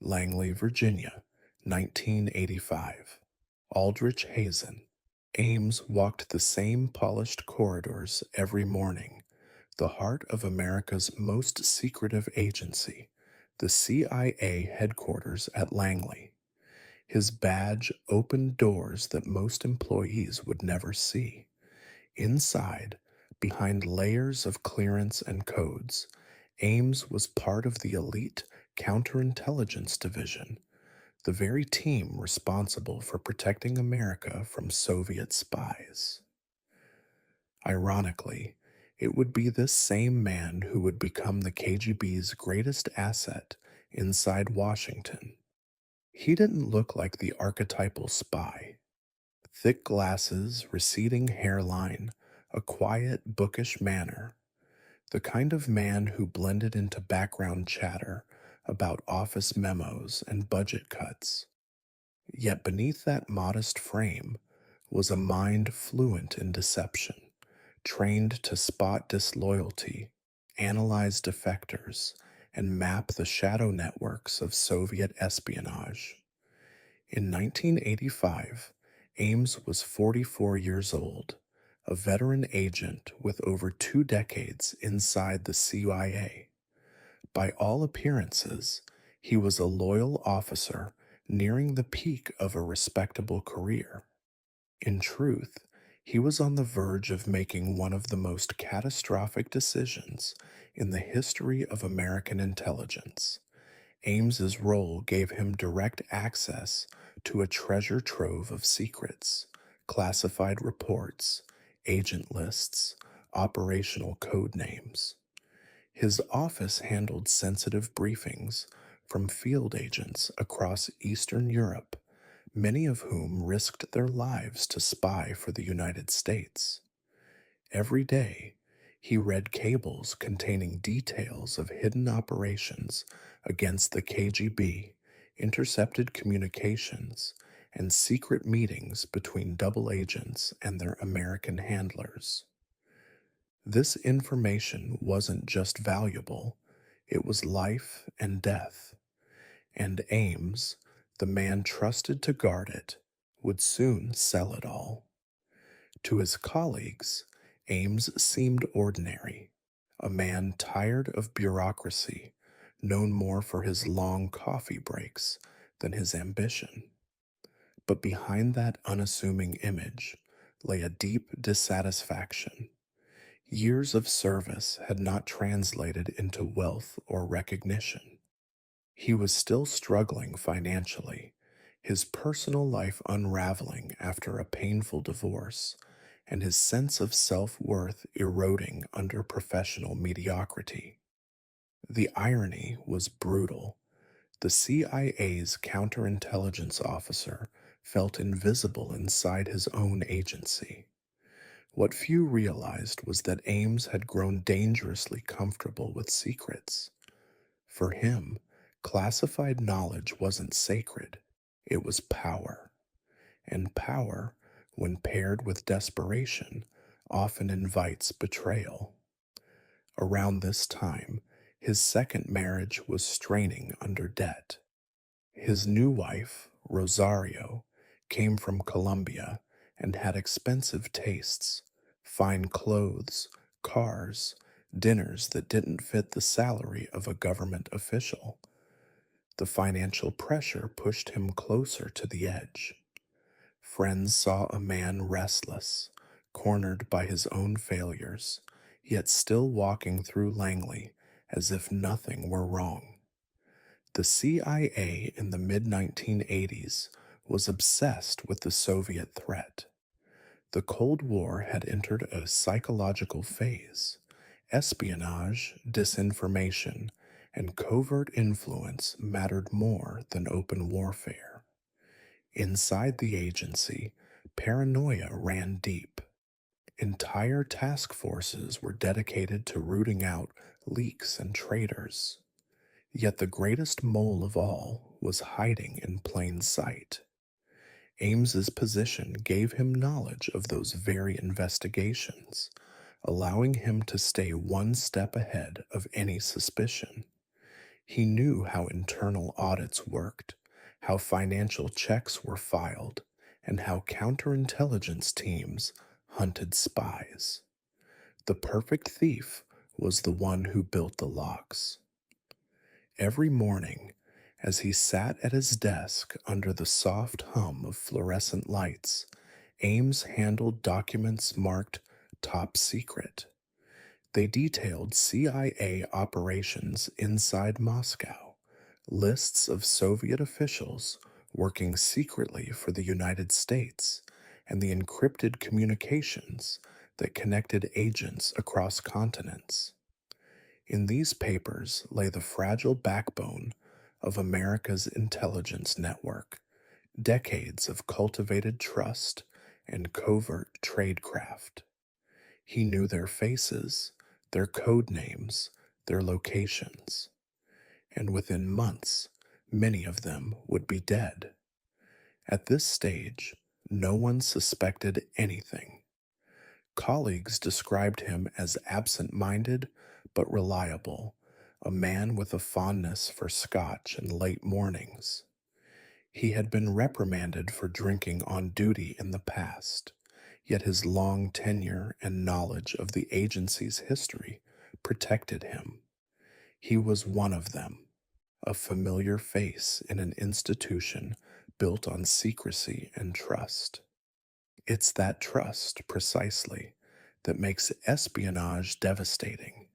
Langley, Virginia, 1985. Aldrich Ames walked the same polished corridors every morning, the heart of America's most secretive agency, the CIA headquarters at Langley. His badge opened doors that most employees would never see. Inside, behind layers of clearance and codes, Ames was part of the elite counterintelligence division, the very team responsible for protecting America from Soviet spies. Ironically, it would be this same man who would become the KGB's greatest asset inside Washington. He didn't look like the archetypal spy. Thick glasses, receding hairline, a quiet, bookish manner. The kind of man who blended into background chatter about office memos and budget cuts. Yet beneath that modest frame was a mind fluent in deception, trained to spot disloyalty, analyze defectors, and map the shadow networks of Soviet espionage. In 1985, Ames was 44 years old, a veteran agent with over 2 decades inside the CIA. By all appearances, he was a loyal officer nearing the peak of a respectable career. In truth, he was on the verge of making one of the most catastrophic decisions in the history of American intelligence. Ames's role gave him direct access to a treasure trove of secrets, classified reports, agent lists, operational code names. His office handled sensitive briefings from field agents across Eastern Europe, many of whom risked their lives to spy for the United States. Every day, he read cables containing details of hidden operations against the KGB, intercepted communications, and secret meetings between double agents and their American handlers. This information wasn't just valuable, it was life and death, and Ames, the man trusted to guard it, would soon sell it all. To his colleagues, Ames seemed ordinary, a man tired of bureaucracy, known more for his long coffee breaks than his ambition. But behind that unassuming image lay a deep dissatisfaction. Years of service had not translated into wealth or recognition. He was still struggling financially, his personal life unraveling after a painful divorce, and his sense of self-worth eroding under professional mediocrity. The irony was brutal. The CIA's counterintelligence officer felt invisible inside his own agency. What few realized was that Ames had grown dangerously comfortable with secrets. For him, classified knowledge wasn't sacred, it was power. And power, when paired with desperation, often invites betrayal. Around this time, his second marriage was straining under debt. His new wife, Rosario, came from Colombia and had expensive tastes, fine clothes, cars, dinners that didn't fit the salary of a government official. The financial pressure pushed him closer to the edge. Friends saw a man restless, cornered by his own failures, yet still walking through Langley as if nothing were wrong. The CIA in the mid 1980s was obsessed with the Soviet threat. The Cold War had entered a psychological phase. Espionage, disinformation, and covert influence mattered more than open warfare. Inside the agency, paranoia ran deep. Entire task forces were dedicated to rooting out leaks and traitors. Yet the greatest mole of all was hiding in plain sight. Ames's position gave him knowledge of those very investigations, allowing him to stay one step ahead of any suspicion. He knew how internal audits worked, how financial checks were filed, and how counterintelligence teams hunted spies. The perfect thief was the one who built the locks. Every morning, as he sat at his desk under the soft hum of fluorescent lights, Ames handled documents marked top secret. They detailed CIA operations inside Moscow, lists of Soviet officials working secretly for the United States, and the encrypted communications that connected agents across continents. In these papers lay the fragile backbone of America's intelligence network, decades of cultivated trust and covert tradecraft. He knew their faces, their code names, their locations, and within months, many of them would be dead. At this stage, no one suspected anything. Colleagues described him as absent minded but reliable, a man with a fondness for scotch and late mornings. He had been reprimanded for drinking on duty in the past, yet his long tenure and knowledge of the agency's history protected him. He was one of them, a familiar face in an institution built on secrecy and trust. It's that trust, precisely, that makes espionage devastating.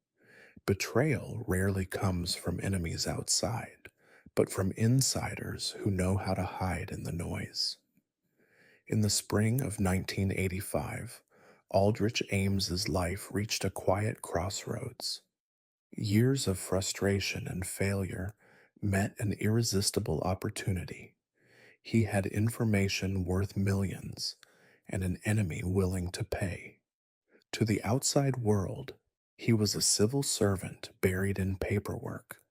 Betrayal rarely comes from enemies outside, but from insiders who know how to hide in the noise. In the spring of 1985, Aldrich Ames's life reached a quiet crossroads. Years of frustration and failure met an irresistible opportunity. He had information worth millions and an enemy willing to pay. To the outside world, he was a civil servant buried in paperwork.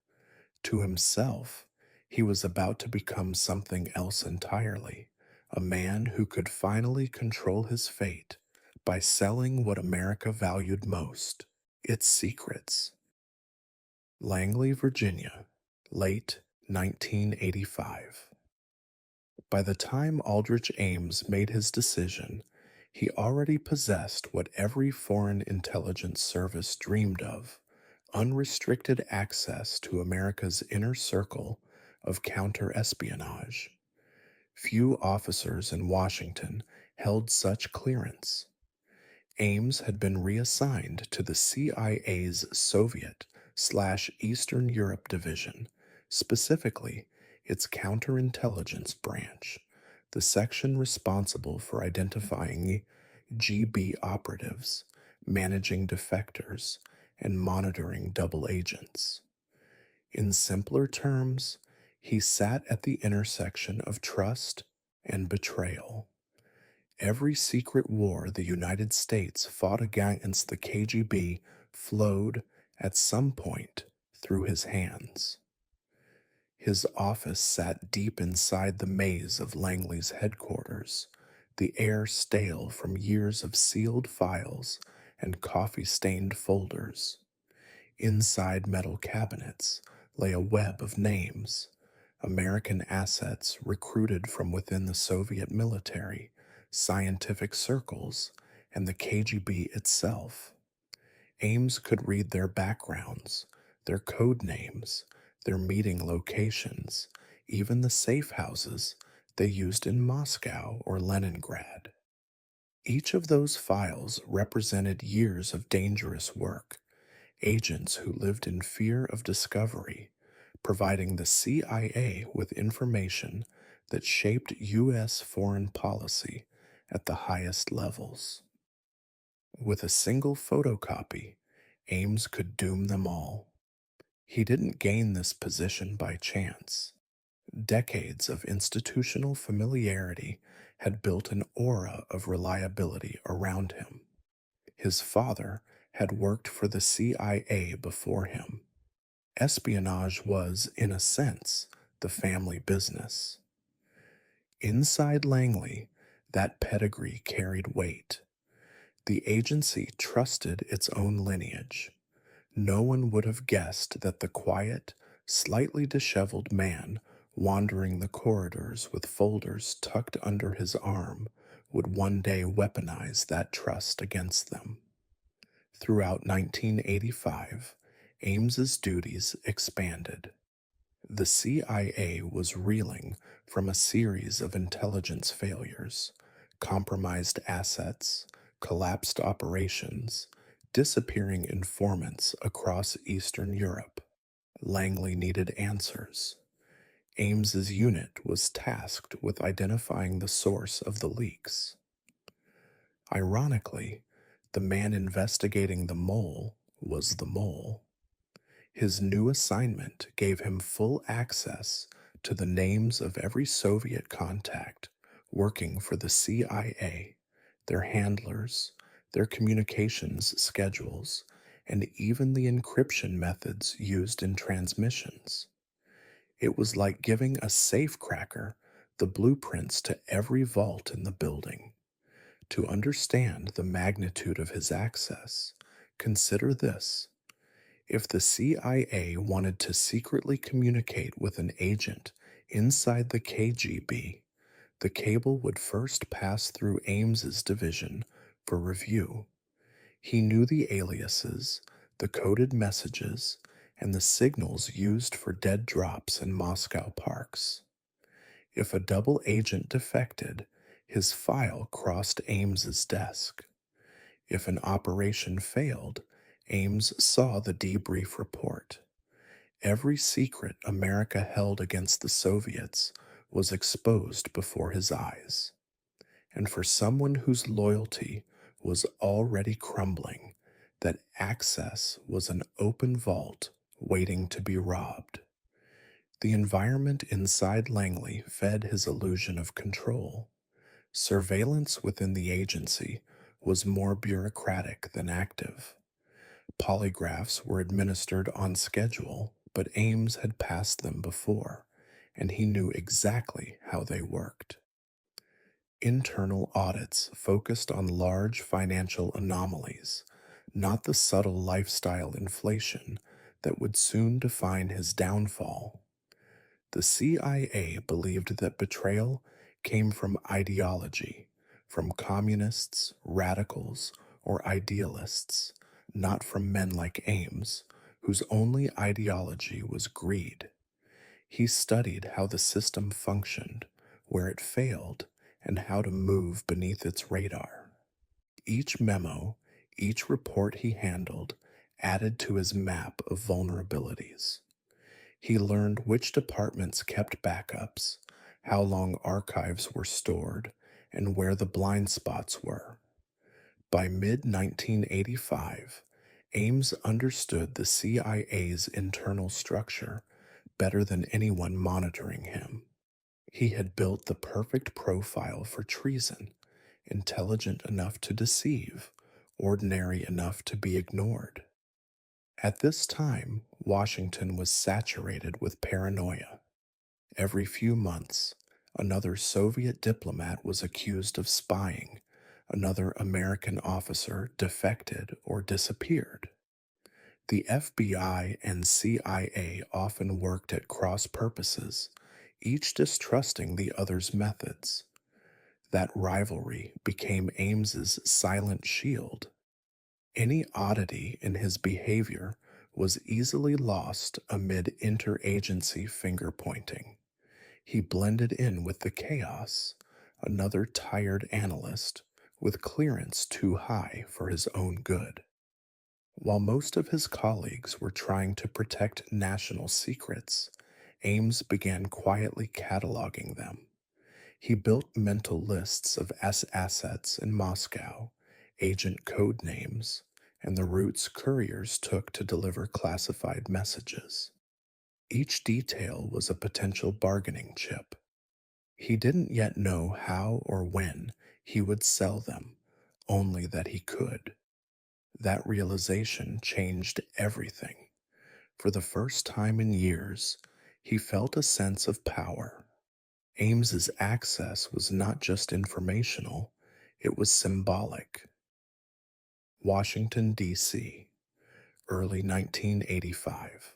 To himself, he was about to become something else entirely, a man who could finally control his fate by selling what America valued most, its secrets. Langley, Virginia, late 1985. By the time Aldrich Ames made his decision, he already possessed what every foreign intelligence service dreamed of: unrestricted access to America's inner circle of counter-espionage. Few officers in Washington held such clearance. Ames had been reassigned to the CIA's Soviet/Eastern Europe Division, specifically its counterintelligence branch, the section responsible for identifying GB operatives, managing defectors, and monitoring double agents. In simpler terms, he sat at the intersection of trust and betrayal. Every secret war the United States fought against the KGB flowed, at some point, through his hands. His office sat deep inside the maze of Langley's headquarters, the air stale from years of sealed files and coffee-stained folders. Inside metal cabinets lay a web of names, American assets recruited from within the Soviet military, scientific circles, and the KGB itself. Ames could read their backgrounds, their code names, their meeting locations, even the safe houses they used in Moscow or Leningrad. Each of those files represented years of dangerous work, agents who lived in fear of discovery, providing the CIA with information that shaped U.S. foreign policy at the highest levels. With a single photocopy, Ames could doom them all. He didn't gain this position by chance. Decades of institutional familiarity had built an aura of reliability around him. His father had worked for the CIA before him. Espionage was, in a sense, the family business. Inside Langley, that pedigree carried weight. The agency trusted its own lineage. No one would have guessed that the quiet, slightly disheveled man wandering the corridors with folders tucked under his arm would one day weaponize that trust against them. Throughout 1985, Ames's duties expanded. The CIA was reeling from a series of intelligence failures, compromised assets, collapsed operations, disappearing informants across Eastern Europe. Langley needed answers. Ames's unit was tasked with identifying the source of the leaks. Ironically, the man investigating the mole was the mole. His new assignment gave him full access to the names of every Soviet contact working for the CIA, their handlers, their communications schedules, and even the encryption methods used in transmissions. It was like giving a safecracker the blueprints to every vault in the building. To understand the magnitude of his access, consider this. If the CIA wanted to secretly communicate with an agent inside the KGB, the cable would first pass through Ames's division for review. He knew the aliases, the coded messages, and the signals used for dead drops in Moscow parks. If a double agent defected, his file crossed Ames's desk. If an operation failed, Ames saw the debrief report. Every secret America held against the Soviets was exposed before his eyes. And for someone whose loyalty was already crumbling, that access was an open vault waiting to be robbed. The environment inside Langley fed his illusion of control. Surveillance within the agency was more bureaucratic than active. Polygraphs were administered on schedule, but Ames had passed them before, and he knew exactly how they worked. Internal audits focused on large financial anomalies, not the subtle lifestyle inflation that would soon define his downfall. The CIA believed that betrayal came from ideology, from communists, radicals, or idealists, not from men like Ames, whose only ideology was greed. He studied how the system functioned, where it failed, and how to move beneath its radar. Each memo, each report he handled, added to his map of vulnerabilities. He learned which departments kept backups, how long archives were stored, and where the blind spots were. By mid 1985, Ames understood the CIA's internal structure better than anyone monitoring him. He had built the perfect profile for treason, intelligent enough to deceive, ordinary enough to be ignored. At this time, Washington was saturated with paranoia. Every few months, another Soviet diplomat was accused of spying, another American officer defected or disappeared. The FBI and CIA often worked at cross purposes, each distrusting the other's methods. That rivalry became Ames's silent shield. Any oddity in his behavior was easily lost amid interagency finger pointing. He blended in with the chaos, another tired analyst with clearance too high for his own good. While most of his colleagues were trying to protect national secrets, Ames began quietly cataloging them. He built mental lists of assets in Moscow, agent code names, and the routes couriers took to deliver classified messages. Each detail was a potential bargaining chip. He didn't yet know how or when he would sell them, only that he could. That realization changed everything. For the first time in years, he felt a sense of power. Ames's access was not just informational, it was symbolic. Washington, D.C., early 1985.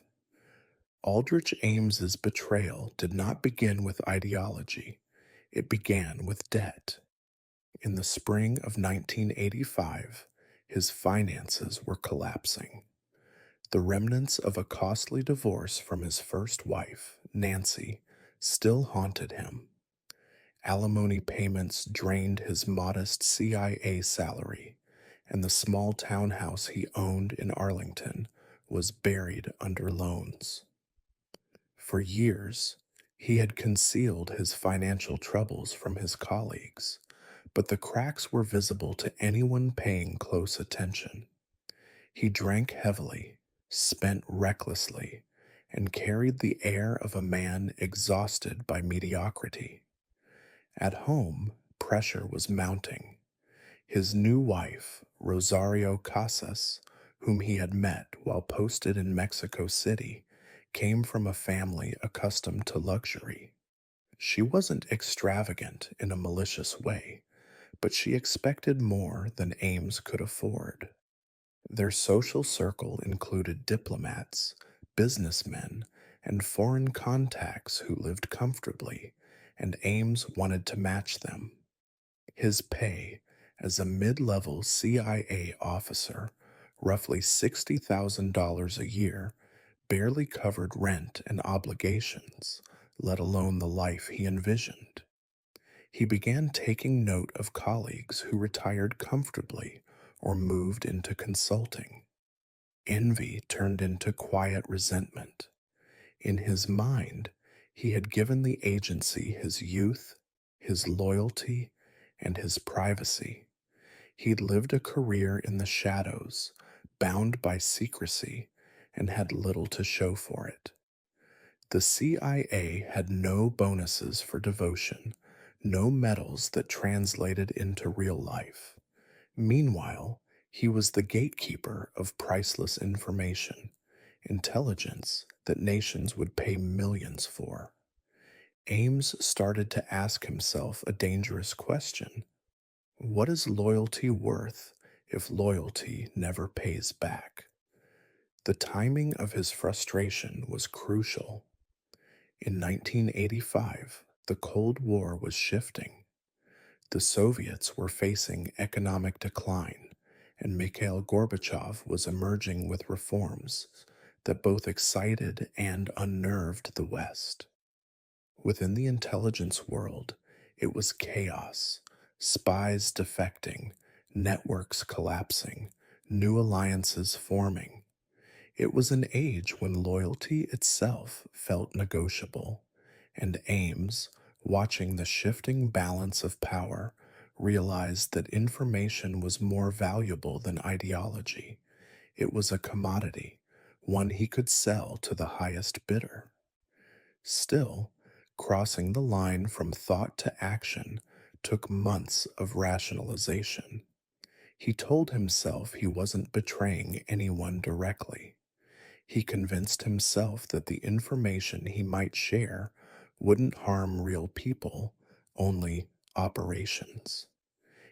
Aldrich Ames's betrayal did not begin with ideology. It began with debt. In the spring of 1985, his finances were collapsing. The remnants of a costly divorce from his first wife, Nancy, still haunted him. Alimony payments drained his modest CIA salary, and the small townhouse he owned in Arlington was buried under loans. For years, he had concealed his financial troubles from his colleagues, but the cracks were visible to anyone paying close attention. He drank heavily, spent recklessly, and carried the air of a man exhausted by mediocrity. At home, pressure was mounting. His new wife, Rosario Casas, whom he had met while posted in Mexico City, came from a family accustomed to luxury. She wasn't extravagant in a malicious way, but she expected more than Ames could afford. Their social circle included diplomats, businessmen, and foreign contacts who lived comfortably, and Ames wanted to match them. His pay as a mid-level CIA officer, roughly $60,000 a year, barely covered rent and obligations, let alone the life he envisioned. He began taking note of colleagues who retired comfortably or moved into consulting. Envy turned into quiet resentment. In his mind, he had given the agency his youth, his loyalty, and his privacy. He'd lived a career in the shadows, bound by secrecy, and had little to show for it. The CIA had no bonuses for devotion, no medals that translated into real life. Meanwhile, he was the gatekeeper of priceless information, intelligence that nations would pay millions for. Ames started to ask himself a dangerous question. What is loyalty worth if loyalty never pays back? The timing of his frustration was crucial. In 1985, the Cold War was shifting. The Soviets were facing economic decline, and Mikhail Gorbachev was emerging with reforms that both excited and unnerved the West. Within the intelligence world, it was chaos, spies defecting, networks collapsing, new alliances forming. It was an age when loyalty itself felt negotiable, and Ames, watching the shifting balance of power, realized that information was more valuable than ideology. It was a commodity, one he could sell to the highest bidder. Still, crossing the line from thought to action took months of rationalization. He told himself he wasn't betraying anyone directly. He convinced himself that the information he might share wouldn't harm real people, only operations.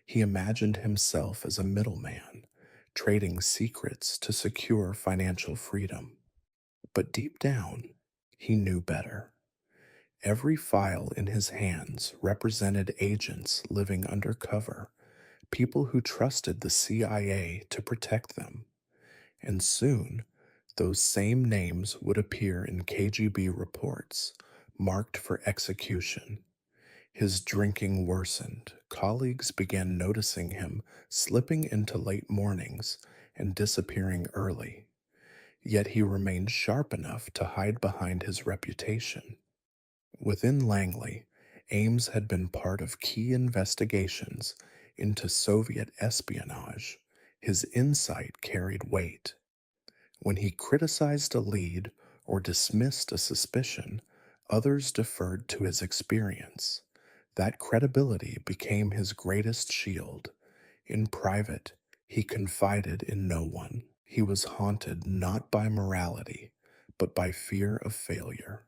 He imagined himself as a middleman, trading secrets to secure financial freedom. But deep down, he knew better. Every file in his hands represented agents living undercover, people who trusted the CIA to protect them. And soon, those same names would appear in KGB reports, marked for execution. His drinking worsened. Colleagues began noticing him slipping into late mornings and disappearing early. Yet he remained sharp enough to hide behind his reputation. Within Langley, Ames had been part of key investigations into Soviet espionage. His insight carried weight. When he criticized a lead or dismissed a suspicion, others deferred to his experience. That credibility became his greatest shield. In private, he confided in no one. He was haunted not by morality, but by fear of failure.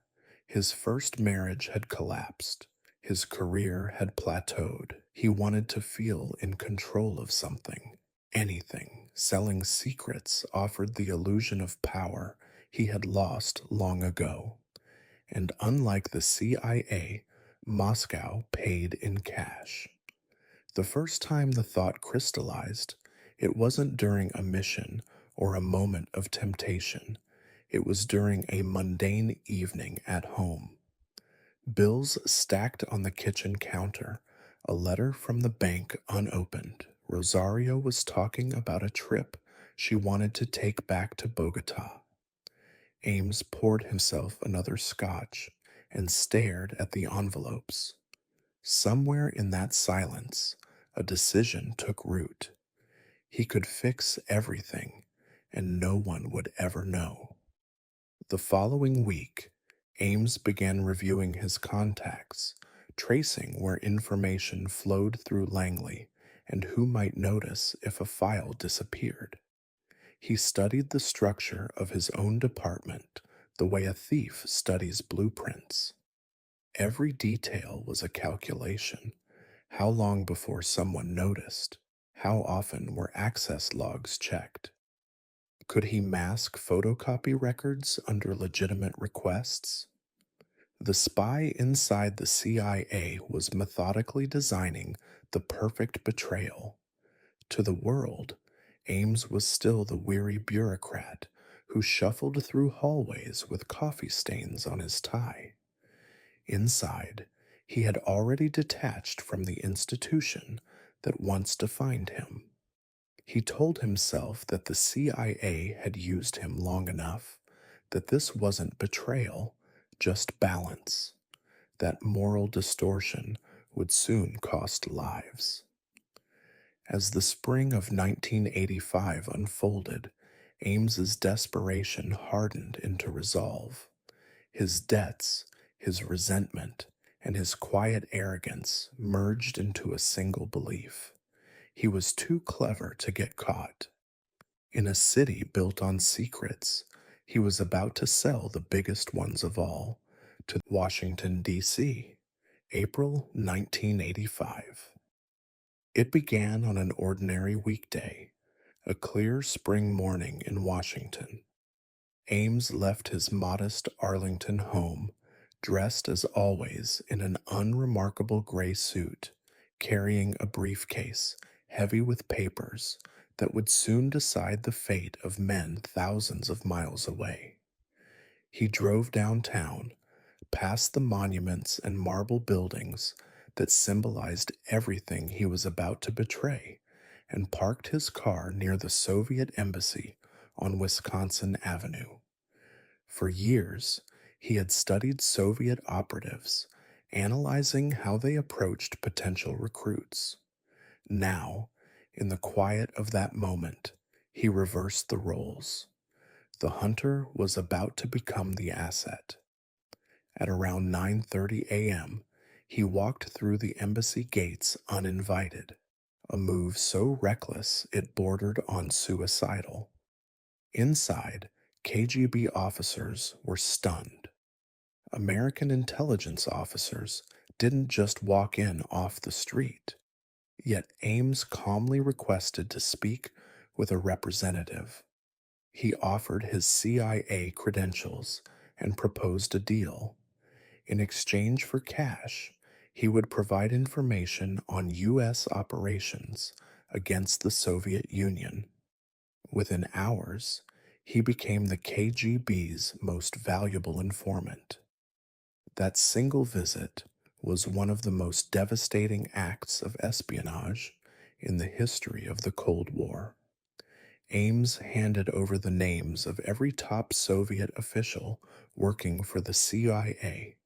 His first marriage had collapsed. His career had plateaued. He wanted to feel in control of something. Anything. Selling secrets offered the illusion of power he had lost long ago. And unlike the CIA, Moscow paid in cash. The first time the thought crystallized, it wasn't during a mission or a moment of temptation. It was during a mundane evening at home. Bills stacked on the kitchen counter, a letter from the bank unopened. Rosario was talking about a trip she wanted to take back to Bogota. Ames poured himself another scotch and stared at the envelopes. Somewhere in that silence, a decision took root. He could fix everything, and no one would ever know. The following week, Ames began reviewing his contacts, tracing where information flowed through Langley and who might notice if a file disappeared. He studied the structure of his own department the way a thief studies blueprints. Every detail was a calculation. How long before someone noticed? How often were access logs checked? Could he mask photocopy records under legitimate requests? The spy inside the CIA was methodically designing the perfect betrayal. To the world, Ames was still the weary bureaucrat who shuffled through hallways with coffee stains on his tie. Inside, he had already detached from the institution that once defined him. He told himself that the CIA had used him long enough, that this wasn't betrayal, just balance, that moral distortion would soon cost lives. As the spring of 1985 unfolded, Ames's desperation hardened into resolve. His debts, his resentment, and his quiet arrogance merged into a single belief. He was too clever to get caught. In a city built on secrets, he was about to sell the biggest ones of all to Washington, D.C., April 1985. It began on an ordinary weekday, a clear spring morning in Washington. Ames left his modest Arlington home, dressed as always in an unremarkable gray suit, carrying a briefcase heavy with papers that would soon decide the fate of men thousands of miles away. He drove downtown, past the monuments and marble buildings that symbolized everything he was about to betray, and parked his car near the Soviet embassy on Wisconsin Avenue. For years, he had studied Soviet operatives, analyzing how they approached potential recruits. Now, in the quiet of that moment, he reversed the roles. The hunter was about to become the asset. At around 9:30 a.m., he walked through the embassy gates uninvited, a move so reckless it bordered on suicidal. Inside, KGB officers were stunned. American intelligence officers didn't just walk in off the street. Yet Ames calmly requested to speak with a representative. He offered his CIA credentials and proposed a deal. In exchange for cash, he would provide information on U.S. operations against the Soviet Union. Within hours, he became the KGB's most valuable informant. That single visit was one of the most devastating acts of espionage in the history of the Cold War. Ames handed over the names of every top Soviet official working for the CIA,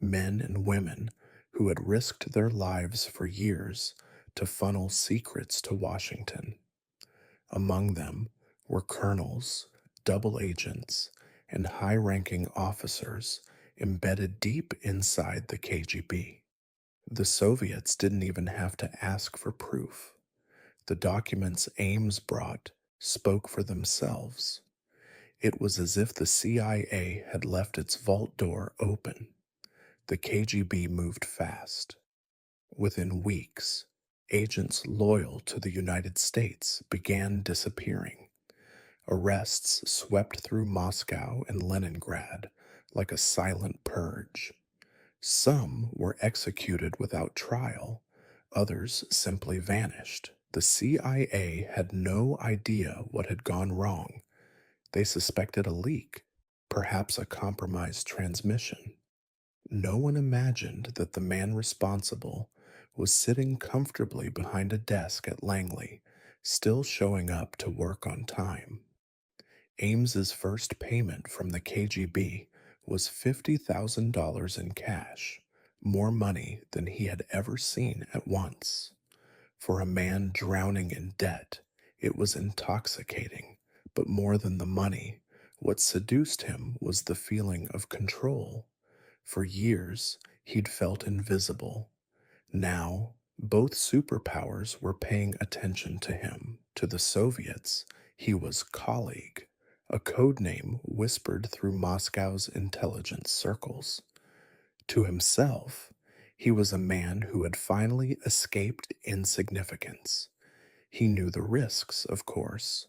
men and women who had risked their lives for years to funnel secrets to Washington. Among them were colonels, double agents, and high ranking officers embedded deep inside the KGB. The Soviets didn't even have to ask for proof. The documents Ames brought spoke for themselves. It was as if the CIA had left its vault door open. The KGB moved fast. Within weeks, agents loyal to the United States began disappearing. Arrests swept through Moscow and Leningrad like a silent purge. Some were executed without trial, others simply vanished. The CIA had no idea what had gone wrong. They suspected a leak, perhaps a compromised transmission. No one imagined that the man responsible was sitting comfortably behind a desk at Langley, still showing up to work on time. Ames's first payment from the KGB was $50,000 in cash, more money than he had ever seen at once. For a man drowning in debt, it was intoxicating, but more than the money, what seduced him was the feeling of control. For years, he'd felt invisible. Now, both superpowers were paying attention to him. To the Soviets, he was colleague, a code name whispered through Moscow's intelligence circles. To himself, he was a man who had finally escaped insignificance. He knew the risks, of course.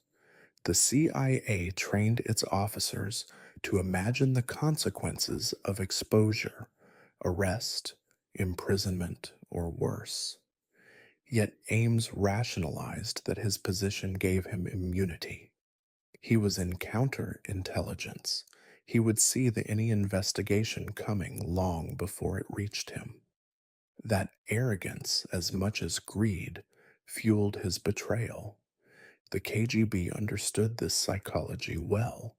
The CIA trained its officers to imagine the consequences of exposure, arrest, imprisonment, or worse. Yet Ames rationalized that his position gave him immunity. He was in counterintelligence. He would see any investigation coming long before it reached him. That arrogance, as much as greed, fueled his betrayal. The KGB understood this psychology well.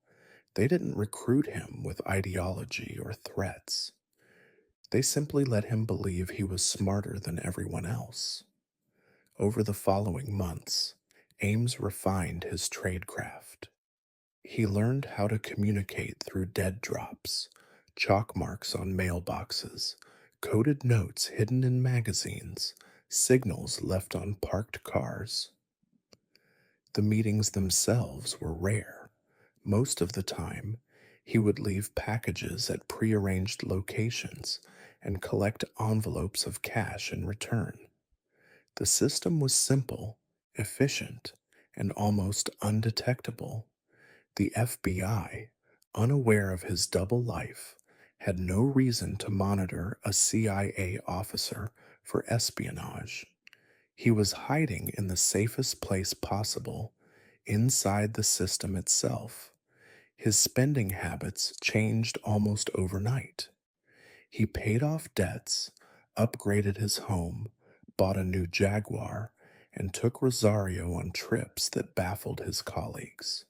They didn't recruit him with ideology or threats. They simply let him believe he was smarter than everyone else. Over the following months, Ames refined his tradecraft. He learned how to communicate through dead drops, chalk marks on mailboxes, coded notes hidden in magazines, signals left on parked cars. The meetings themselves were rare. Most of the time, he would leave packages at prearranged locations and collect envelopes of cash in return. The system was simple, efficient, and almost undetectable. The FBI, unaware of his double life, had no reason to monitor a CIA officer for espionage. He was hiding in the safest place possible, inside the system itself. His spending habits changed almost overnight. He paid off debts, upgraded his home, bought a new Jaguar, and took Rosario on trips that baffled his colleagues.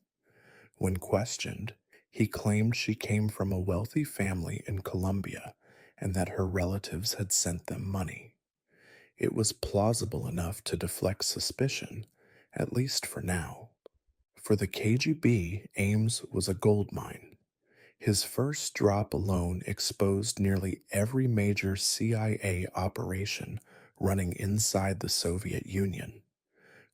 When questioned, he claimed she came from a wealthy family in Colombia and that her relatives had sent them money. It was plausible enough to deflect suspicion, at least for now. For the KGB, Ames was a gold mine. His first drop alone exposed nearly every major CIA operation running inside the Soviet Union.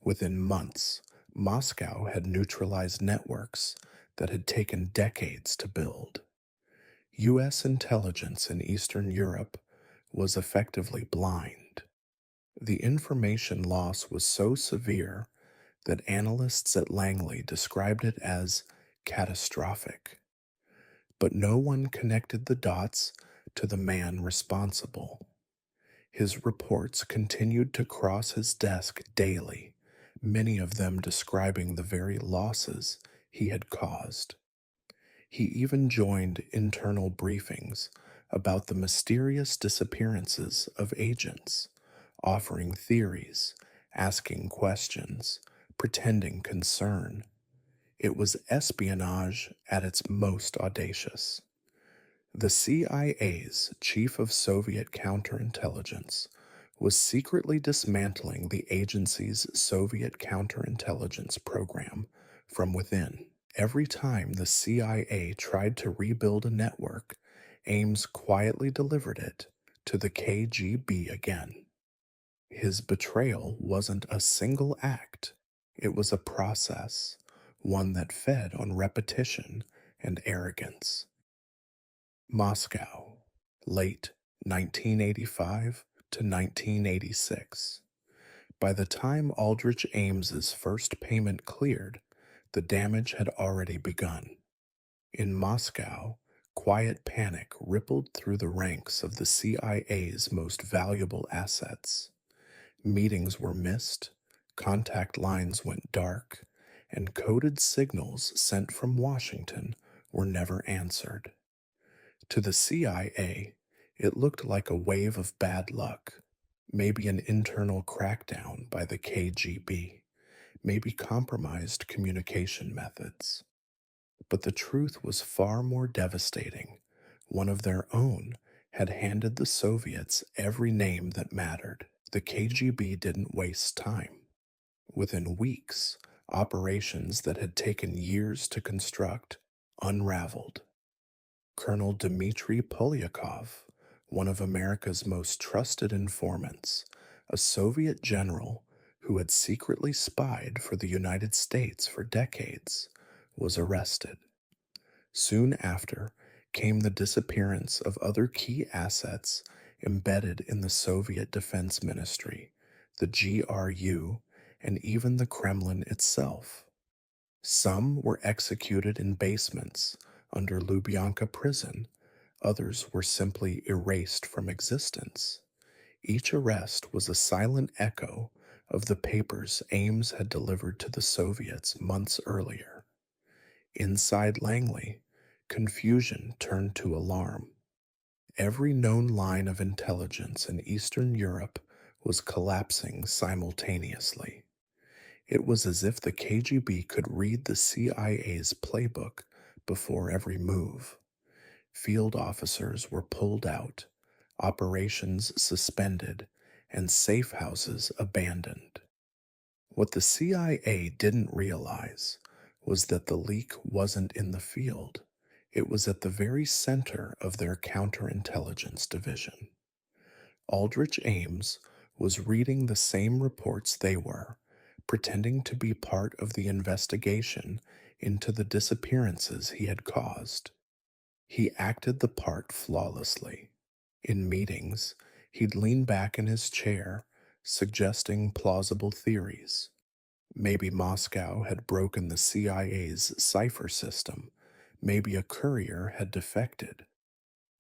Within months, Moscow had neutralized networks that had taken decades to build. U.S. intelligence in Eastern Europe was effectively blind. The information loss was so severe that analysts at Langley described it as catastrophic. But no one connected the dots to the man responsible. His reports continued to cross his desk daily, many of them describing the very losses he had caused. He even joined internal briefings about the mysterious disappearances of agents, offering theories, asking questions, pretending concern. It was espionage at its most audacious. The CIA's chief of Soviet counterintelligence was secretly dismantling the agency's Soviet counterintelligence program from within. Every time the CIA tried to rebuild a network, Ames quietly delivered it to the KGB again. His betrayal wasn't a single act, it was a process, one that fed on repetition and arrogance. Moscow, late 1985 to 1986. By the time Aldrich Ames's first payment cleared, The damage had already begun. In Moscow, quiet panic rippled through the ranks of the CIA's most valuable assets. Meetings were missed, contact lines went dark, and coded signals sent from Washington were never answered. To the CIA, it looked like a wave of bad luck, maybe an internal crackdown by the KGB, maybe compromised communication methods. But the truth was far more devastating. One of their own had handed the Soviets every name that mattered. The KGB didn't waste time. Within weeks, operations that had taken years to construct unraveled. Colonel Dmitry Polyakov, one of America's most trusted informants, a Soviet general who had secretly spied for the United States for decades, was arrested. Soon after came the disappearance of other key assets embedded in the Soviet Defense Ministry, the GRU, and even the Kremlin itself. Some were executed in basements under Lubyanka prison, others were simply erased from existence. Each arrest was a silent echo of the papers Ames had delivered to the Soviets months earlier. Inside Langley, confusion turned to alarm. Every known line of intelligence in Eastern Europe was collapsing simultaneously. It was as if the KGB could read the CIA's playbook before every move. Field officers were pulled out, operations suspended, and safe houses abandoned. What the CIA didn't realize was that the leak wasn't in the field. It was at the very center of their counterintelligence division. Aldrich Ames was reading the same reports they were, pretending to be part of the investigation into the disappearances he had caused. He acted the part flawlessly. In meetings, he'd lean back in his chair, suggesting plausible theories. Maybe Moscow had broken the CIA's cipher system. Maybe a courier had defected.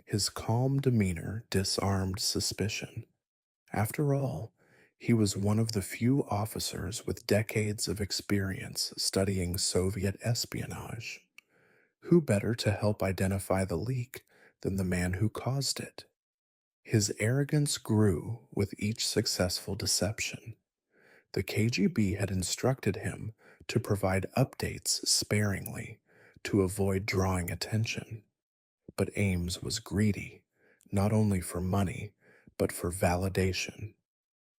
His calm demeanor disarmed suspicion. After all, he was one of the few officers with decades of experience studying Soviet espionage. Who better to help identify the leak than the man who caused it? His arrogance grew with each successful deception. The KGB had instructed him to provide updates sparingly to avoid drawing attention. But Ames was greedy, not only for money, but for validation.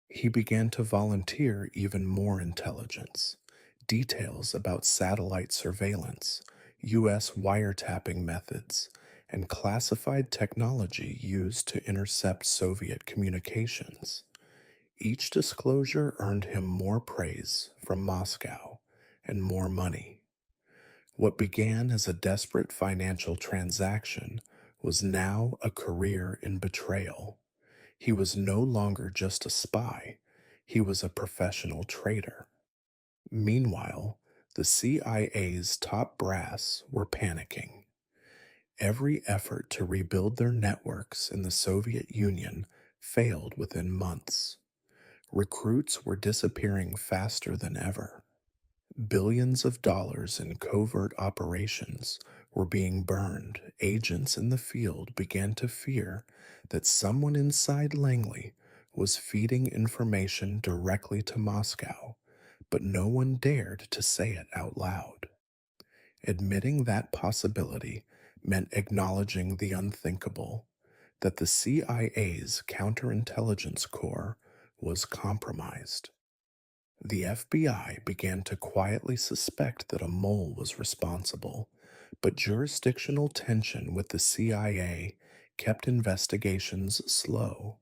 He began to volunteer even more intelligence, details about satellite surveillance, U.S. wiretapping methods, and classified technology used to intercept Soviet communications. Each disclosure earned him more praise from Moscow and more money. What began as a desperate financial transaction was now a career in betrayal. He was no longer just a spy, he was a professional traitor. Meanwhile, the CIA's top brass were panicking. Every effort to rebuild their networks in the Soviet Union failed within months. Recruits were disappearing faster than ever. Billions of dollars in covert operations were being burned. Agents in the field began to fear that someone inside Langley was feeding information directly to Moscow, but no one dared to say it out loud. Admitting that possibility meant acknowledging the unthinkable, that the CIA's counterintelligence corps was compromised. The FBI began to quietly suspect that a mole was responsible, but jurisdictional tension with the CIA kept investigations slow.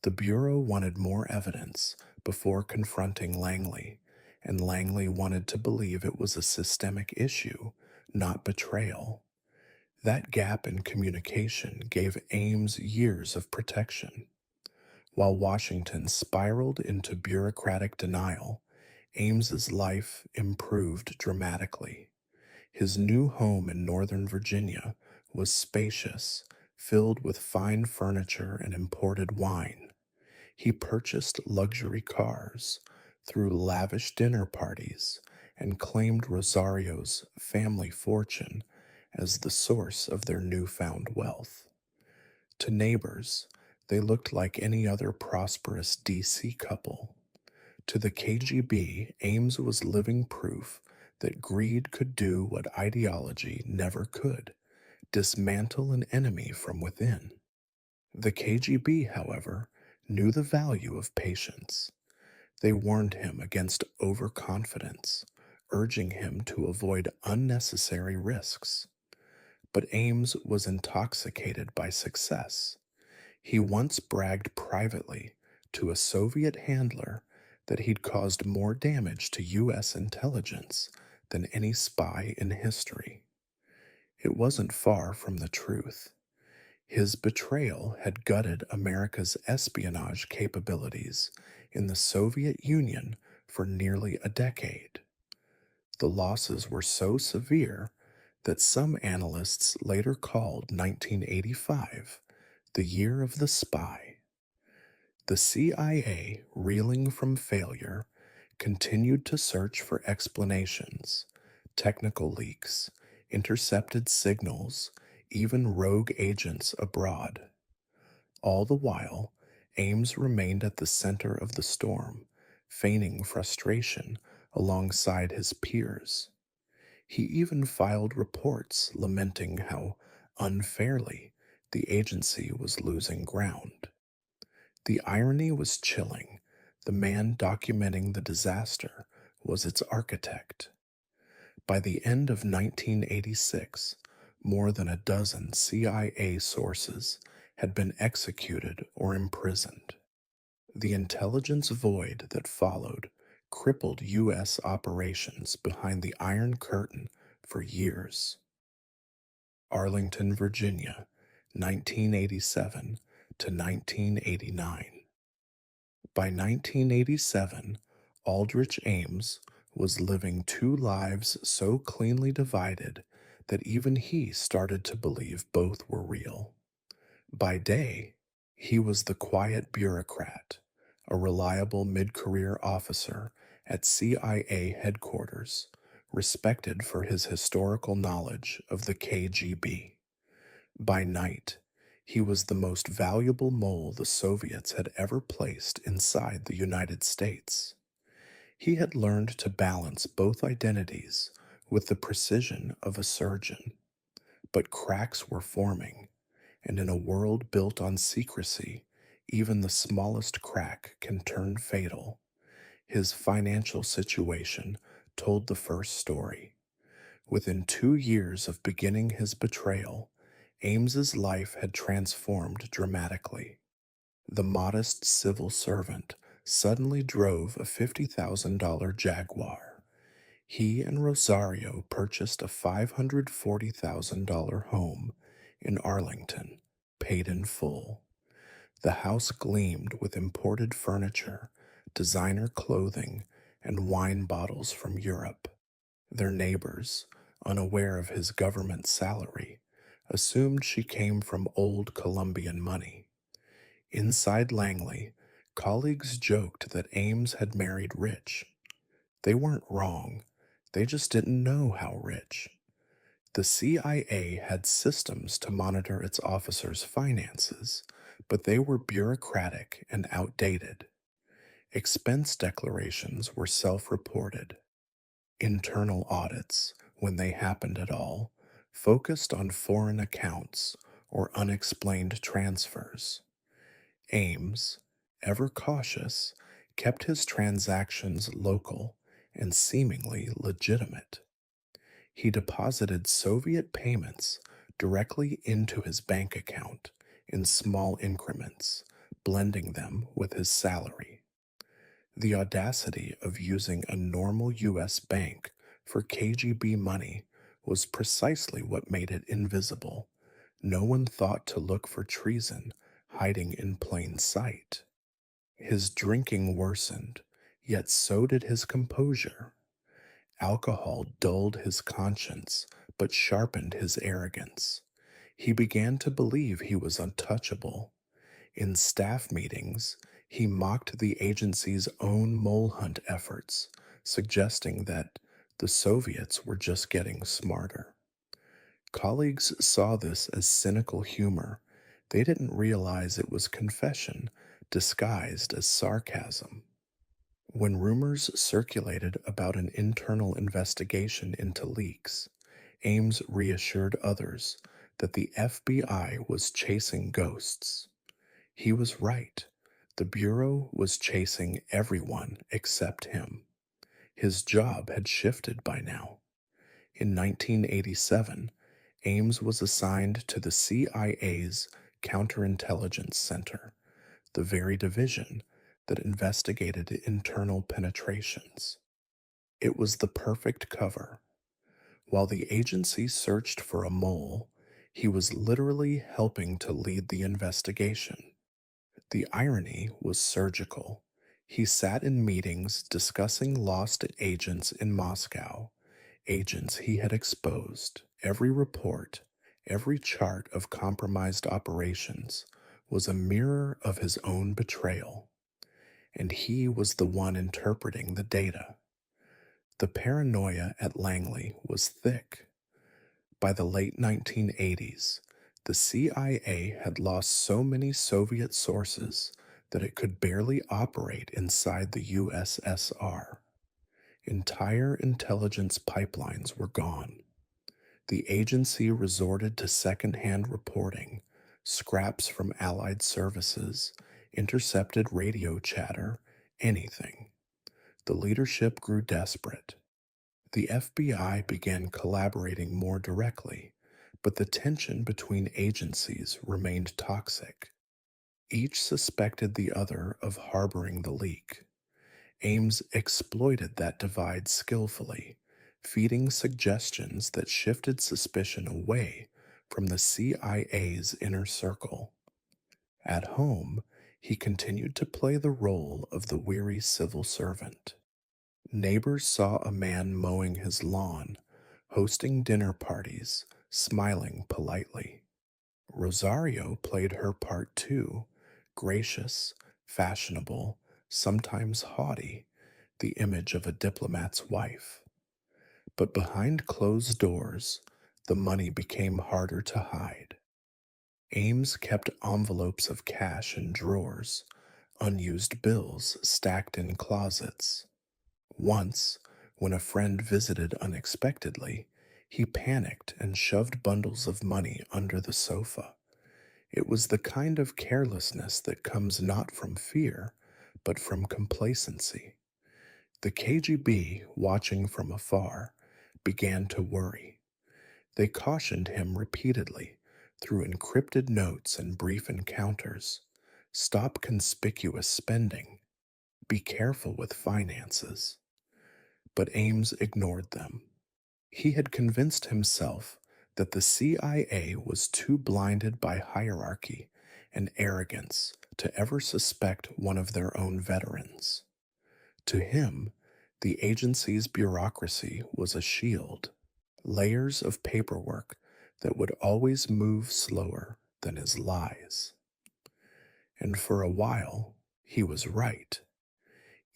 The Bureau wanted more evidence before confronting Langley, and Langley wanted to believe it was a systemic issue, not betrayal. That gap in communication gave Ames years of protection. While Washington spiraled into bureaucratic denial, Ames's life improved dramatically. His new home in Northern Virginia was spacious, filled with fine furniture and imported wine. He purchased luxury cars, threw lavish dinner parties, and claimed Rosario's family fortune as the source of their newfound wealth. To neighbors, they looked like any other prosperous DC couple. To the KGB, Ames was living proof that greed could do what ideology never could: dismantle an enemy from within. The KGB, however, knew the value of patience. They warned him against overconfidence, urging him to avoid unnecessary risks. But Ames was intoxicated by success. He once bragged privately to a Soviet handler that he'd caused more damage to U.S. intelligence than any spy in history. It wasn't far from the truth. His betrayal had gutted America's espionage capabilities in the Soviet Union for nearly a decade. The losses were so severe that some analysts later called 1985 the year of the spy. The CIA, reeling from failure, continued to search for explanations: technical leaks, intercepted signals, even rogue agents abroad. All the while, Ames remained at the center of the storm, feigning frustration alongside his peers. He even filed reports lamenting how unfairly the agency was losing ground. The irony was chilling. The man documenting the disaster was its architect. By the end of 1986, more than a dozen CIA sources had been executed or imprisoned. The intelligence void that followed crippled U.S. operations behind the Iron Curtain for years. Arlington, Virginia, 1987 to 1989. By 1987, Aldrich Ames was living two lives so cleanly divided that even he started to believe both were real. By day, he was the quiet bureaucrat, a reliable mid career officer at CIA headquarters, respected for his historical knowledge of the KGB. By night, he was the most valuable mole the Soviets had ever placed inside the United States. He had learned to balance both identities with the precision of a surgeon. But cracks were forming, and in a world built on secrecy, even the smallest crack can turn fatal. His financial situation told the first story. Within 2 years of beginning his betrayal, Ames's life had transformed dramatically. The modest civil servant suddenly drove a $50,000 Jaguar. He and Rosario purchased a $540,000 home in Arlington, paid in full. The house gleamed with imported furniture, designer clothing, and wine bottles from Europe. Their neighbors, unaware of his government salary, assumed she came from old Colombian money. Inside Langley, colleagues joked that Ames had married rich. They weren't wrong, they just didn't know how rich. The CIA had systems to monitor its officers' finances, but they were bureaucratic and outdated. Expense declarations were self reported. Internal audits, when they happened at all, focused on foreign accounts or unexplained transfers. Ames, ever cautious, kept his transactions local and seemingly legitimate. He deposited Soviet payments directly into his bank account in small increments, blending them with his salary. The audacity of using a normal U.S. bank for KGB money was precisely what made it invisible. No one thought to look for treason hiding in plain sight. His drinking worsened, Yet so did his composure. Alcohol dulled his conscience, but sharpened his arrogance. He began to believe he was untouchable. In staff meetings, he mocked the agency's own mole hunt efforts, suggesting that the Soviets were just getting smarter. Colleagues saw this as cynical humor. They didn't realize it was confession disguised as sarcasm. When rumors circulated about an internal investigation into leaks, Ames reassured others that the FBI was chasing ghosts. He was right. The Bureau was chasing everyone except him. His job had shifted by now. In 1987, Ames was assigned to the CIA's Counterintelligence Center, the very division that investigated internal penetrations. It was the perfect cover. While the agency searched for a mole, he was literally helping to lead the investigation. The irony was surgical. He sat in meetings discussing lost agents in Moscow, agents he had exposed. Every report, every chart of compromised operations was a mirror of his own betrayal, and he was the one interpreting the data. The paranoia at Langley was thick. By the late 1980s, the CIA had lost so many Soviet sources that it could barely operate inside the USSR. Entire intelligence pipelines were gone. The agency resorted to secondhand reporting, scraps from Allied services, intercepted radio chatter, anything. The leadership grew desperate. The FBI began collaborating more directly, but the tension between agencies remained toxic. Each suspected the other of harboring the leak. Ames exploited that divide skillfully, feeding suggestions that shifted suspicion away from the CIA's inner circle. At home, he continued to play the role of the weary civil servant. Neighbors saw a man mowing his lawn, hosting dinner parties, smiling politely. Rosario played her part too, gracious, fashionable, sometimes haughty, the image of a diplomat's wife. But behind closed doors, the money became harder to hide. Ames kept envelopes of cash in drawers, unused bills stacked in closets. Once, when a friend visited unexpectedly, he panicked and shoved bundles of money under the sofa. It was the kind of carelessness that comes not from fear, but from complacency. The KGB, watching from afar, began to worry. They cautioned him repeatedly, through encrypted notes and brief encounters. Stop conspicuous spending. Be careful with finances. But Ames ignored them. He had convinced himself that the CIA was too blinded by hierarchy and arrogance to ever suspect one of their own veterans. To him, the agency's bureaucracy was a shield, layers of paperwork that would always move slower than his lies. And for a while, he was right.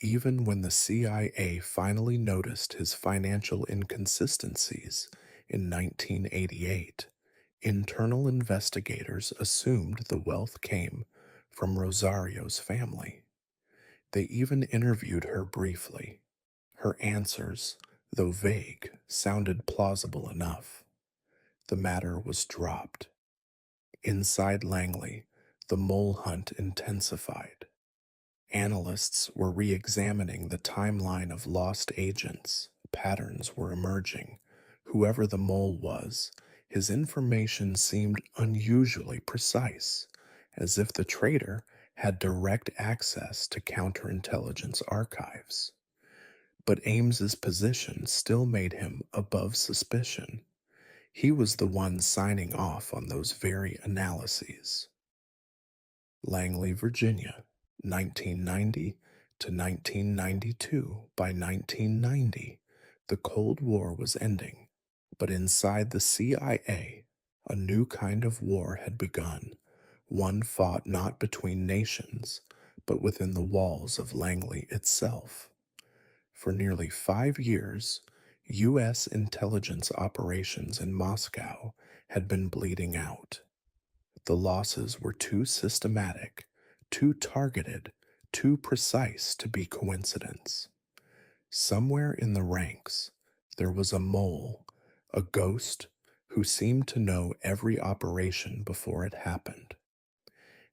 Even when the CIA finally noticed his financial inconsistencies in 1988, internal investigators assumed the wealth came from Rosario's family. They even interviewed her briefly. Her answers, though vague, sounded plausible enough. The matter was dropped. Inside Langley, the mole hunt intensified. Analysts were re examining the timeline of lost agents. Patterns were emerging. Whoever the mole was, his information seemed unusually precise, as if the traitor had direct access to counterintelligence archives. But Ames's position still made him above suspicion. He was the one signing off on those very analyses. Langley, Virginia, 1990 to 1992. By 1990, the Cold War was ending, but inside the CIA, a new kind of war had begun, one fought not between nations, but within the walls of Langley itself. For nearly 5 years, U.S. intelligence operations in Moscow had been bleeding out. The losses were too systematic, too targeted, too precise to be coincidence. Somewhere in the ranks, there was a mole, a ghost, who seemed to know every operation before it happened.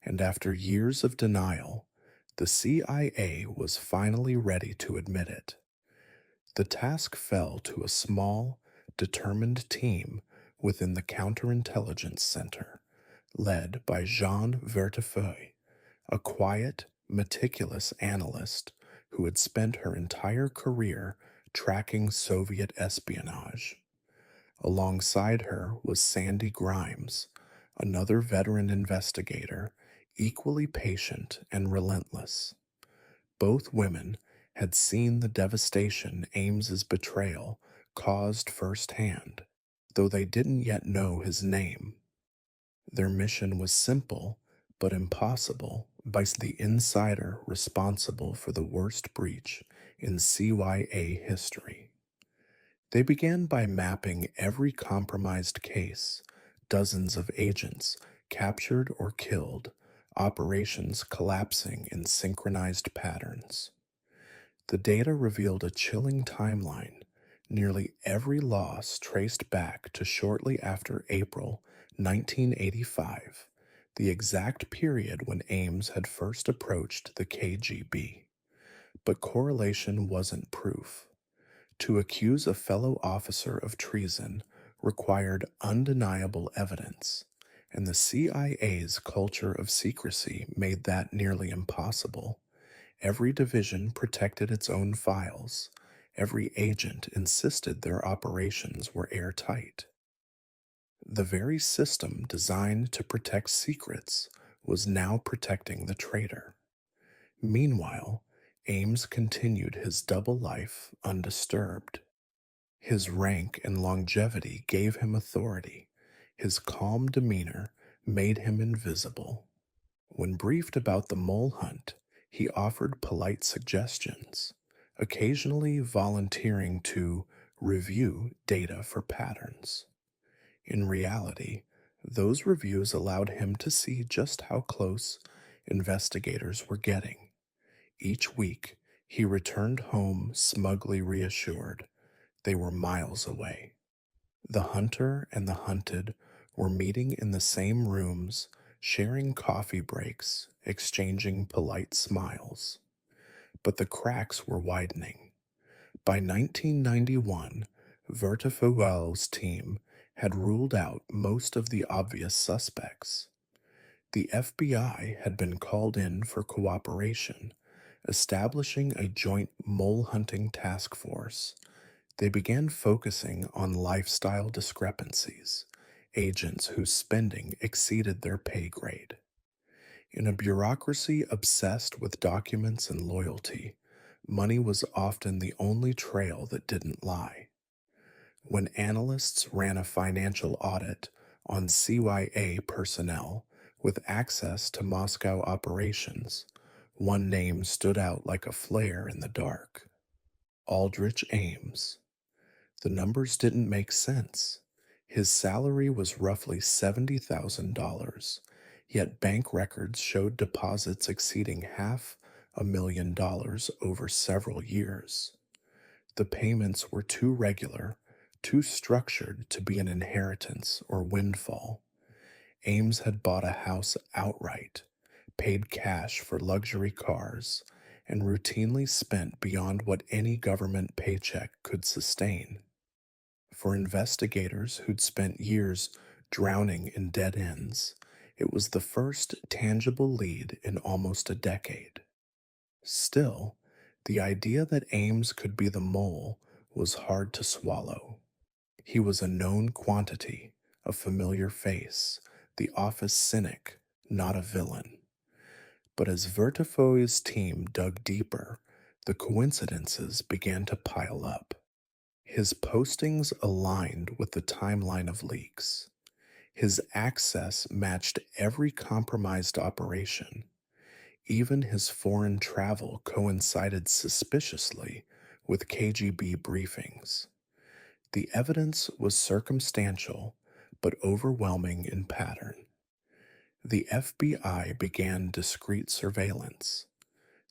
And after years of denial, the CIA was finally ready to admit it. The task fell to a small, determined team within the Counterintelligence Center, led by Jean Vertefeuille, a quiet, meticulous analyst who had spent her entire career tracking Soviet espionage. Alongside her was Sandy Grimes, another veteran investigator, equally patient and relentless. Both women had seen the devastation Ames's betrayal caused firsthand, though they didn't yet know his name. Their mission was simple but impossible by the insider responsible for the worst breach in CYA history. They began by mapping every compromised case, dozens of agents captured or killed, operations collapsing in synchronized patterns. The data revealed a chilling timeline, nearly every loss traced back to shortly after April 1985, the exact period when Ames had first approached the KGB. But correlation wasn't proof. To accuse a fellow officer of treason required undeniable evidence, and the CIA's culture of secrecy made that nearly impossible. Every division protected its own files. Every agent insisted their operations were airtight. The very system designed to protect secrets was now protecting the traitor. Meanwhile, Ames continued his double life undisturbed. His rank and longevity gave him authority. His calm demeanor made him invisible. When briefed about the mole hunt, he offered polite suggestions, occasionally volunteering to review data for patterns. In reality, those reviews allowed him to see just how close investigators were getting. Each week, he returned home smugly reassured they were miles away. The hunter and the hunted were meeting in the same rooms, sharing coffee breaks, exchanging polite smiles. But the cracks were widening. By 1991, Vertefeuille's team had ruled out most of the obvious suspects. The FBI had been called in for cooperation, establishing a joint mole hunting task force. They began focusing on lifestyle discrepancies, agents whose spending exceeded their pay grade. In a bureaucracy obsessed with documents and loyalty, money was often the only trail that didn't lie. When analysts ran a financial audit on CYA personnel with access to Moscow operations, one name stood out like a flare in the dark: Aldrich Ames. The numbers didn't make sense. His salary was roughly $70,000, yet bank records showed deposits exceeding $500,000 over several years. The payments were too regular, too structured to be an inheritance or windfall. Ames had bought a house outright, paid cash for luxury cars, and routinely spent beyond what any government paycheck could sustain. For investigators who'd spent years drowning in dead ends, it was the first tangible lead in almost a decade. Still, the idea that Ames could be the mole was hard to swallow. He was a known quantity, a familiar face, the office cynic, not a villain. But as Vertifoy's team dug deeper, the coincidences began to pile up. His postings aligned with the timeline of leaks. His access matched every compromised operation. Even his foreign travel coincided suspiciously with KGB briefings. The evidence was circumstantial, but overwhelming in pattern. The FBI began discreet surveillance.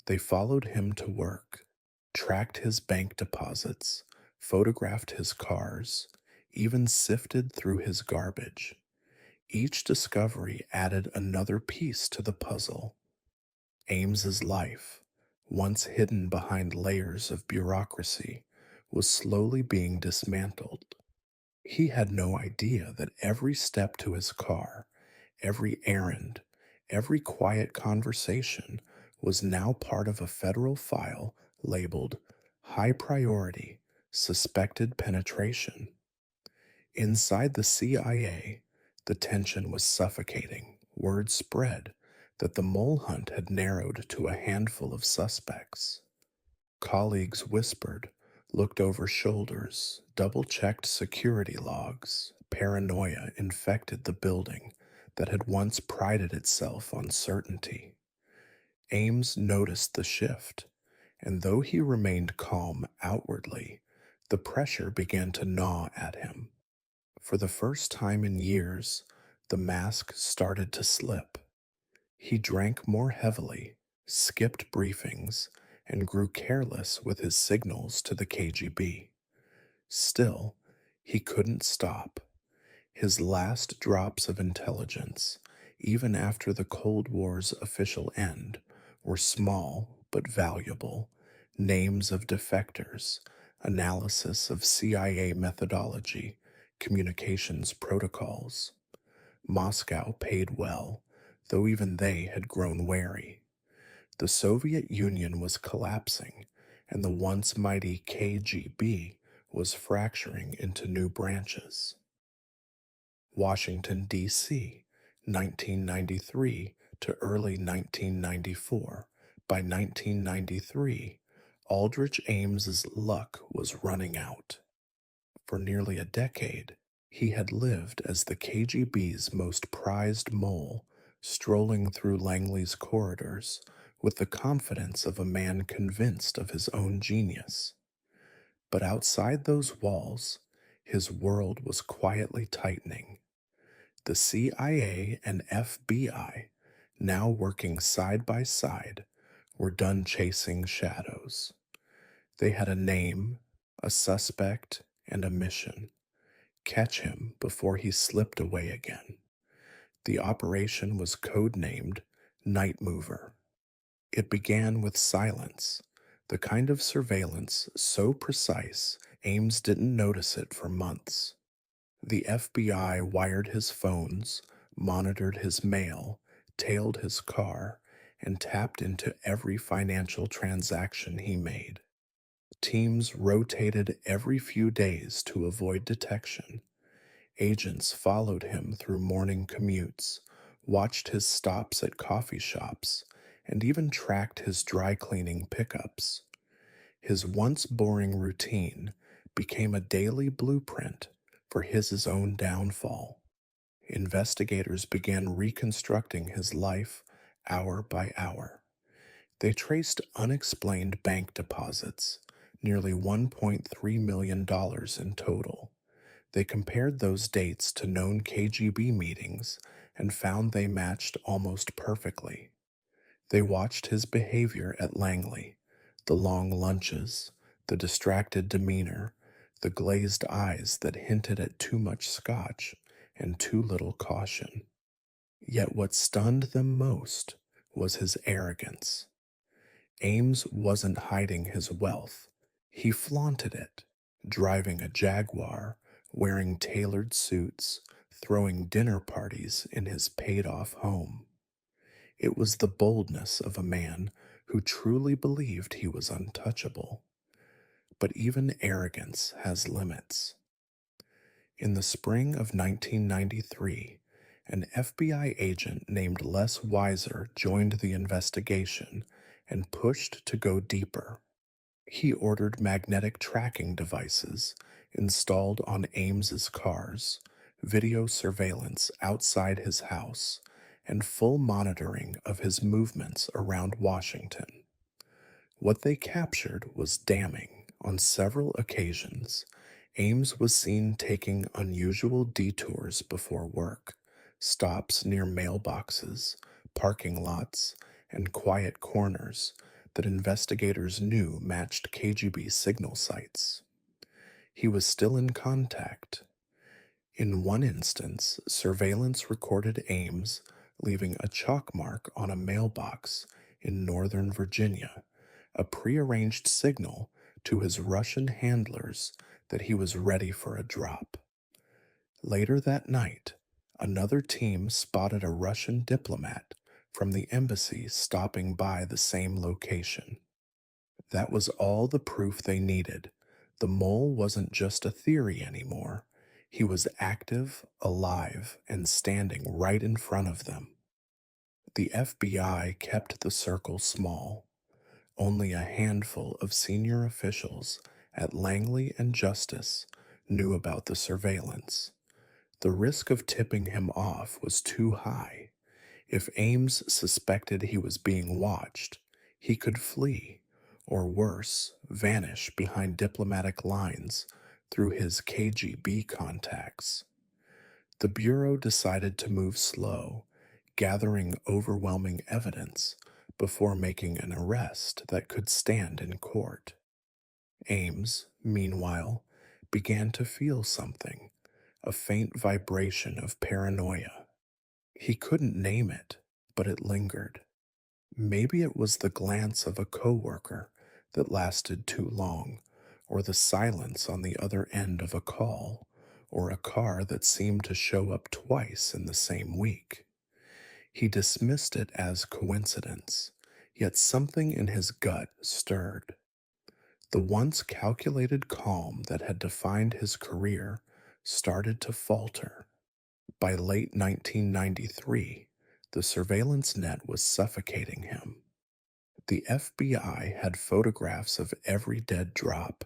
They followed him to work, tracked his bank deposits, photographed his cars, even sifted through his garbage. Each discovery added another piece to the puzzle. Ames's life, once hidden behind layers of bureaucracy, was slowly being dismantled. He had no idea that every step to his car, every errand, every quiet conversation was now part of a federal file labeled High Priority Suspected Penetration. Inside the CIA, the tension was suffocating. Word spread that the mole hunt had narrowed to a handful of suspects. Colleagues whispered, looked over shoulders, double checked security logs. Paranoia infected the building that had once prided itself on certainty. Ames noticed the shift, and though he remained calm outwardly, the pressure began to gnaw at him. For the first time in years, the mask started to slip. He drank more heavily, skipped briefings, and grew careless with his signals to the KGB. Still, he couldn't stop. His last drops of intelligence, even after the Cold War's official end, were small but valuable: names of defectors, analysis of CIA methodology, communications protocols. Moscow paid well, though even they had grown wary. The Soviet Union was collapsing, and the once mighty KGB was fracturing into new branches. Washington, D.C., 1993 to early 1994. By 1993, Aldrich Ames's luck was running out. For nearly a decade, he had lived as the KGB's most prized mole, strolling through Langley's corridors with the confidence of a man convinced of his own genius. But outside those walls, his world was quietly tightening. The CIA and FBI, now working side by side, were done chasing shadows. They had a name, a suspect, and a mission: catch him before he slipped away again. The operation was codenamed Night Mover. It began with silence, the kind of surveillance so precise Ames didn't notice it for months. The FBI wired his phones, monitored his mail, tailed his car, and tapped into every financial transaction he made. Teams rotated every few days to avoid detection. Agents followed him through morning commutes, watched his stops at coffee shops, and even tracked his dry cleaning pickups. His once boring routine became a daily blueprint for his own downfall. Investigators began reconstructing his life hour by hour. They traced unexplained bank deposits, nearly $1.3 million in total. They compared those dates to known KGB meetings and found they matched almost perfectly. They watched his behavior at Langley: the long lunches, the distracted demeanor, the glazed eyes that hinted at too much scotch and too little caution. Yet what stunned them most was his arrogance. Ames wasn't hiding his wealth. He flaunted it, driving a Jaguar, wearing tailored suits, throwing dinner parties in his paid-off home. It was the boldness of a man who truly believed he was untouchable. But even arrogance has limits. In the spring of 1993, an FBI agent named Les Weiser joined the investigation and pushed to go deeper. He ordered magnetic tracking devices installed on Ames's cars, video surveillance outside his house, and full monitoring of his movements around Washington. What they captured was damning. On several occasions, Ames was seen taking unusual detours before work, stops near mailboxes, parking lots, and quiet corners that investigators knew matched KGB signal sites. He was still in contact. In one instance, surveillance recorded Ames leaving a chalk mark on a mailbox in Northern Virginia, a prearranged signal to his Russian handlers that he was ready for a drop. Later that night, another team spotted a Russian diplomat from the embassy stopping by the same location. That was all the proof they needed. The mole wasn't just a theory anymore. He was active, alive, and standing right in front of them. The FBI kept the circle small. Only a handful of senior officials at Langley and Justice knew about the surveillance. The risk of tipping him off was too high. If Ames suspected he was being watched, he could flee, or worse, vanish behind diplomatic lines through his KGB contacts. The Bureau decided to move slow, gathering overwhelming evidence before making an arrest that could stand in court. Ames, meanwhile, began to feel something, a faint vibration of paranoia. He couldn't name it, but it lingered. Maybe it was the glance of a coworker that lasted too long, or the silence on the other end of a call, or a car that seemed to show up twice in the same week. He dismissed it as coincidence, yet something in his gut stirred. The once calculated calm that had defined his career started to falter. By late 1993, the surveillance net was suffocating him. The FBI had photographs of every dead drop,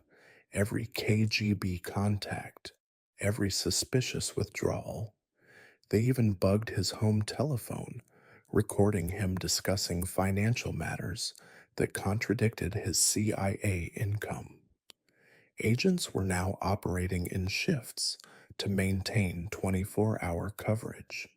every KGB contact, every suspicious withdrawal. They even bugged his home telephone, recording him discussing financial matters that contradicted his CIA income. Agents were now operating in shifts to maintain 24-hour coverage.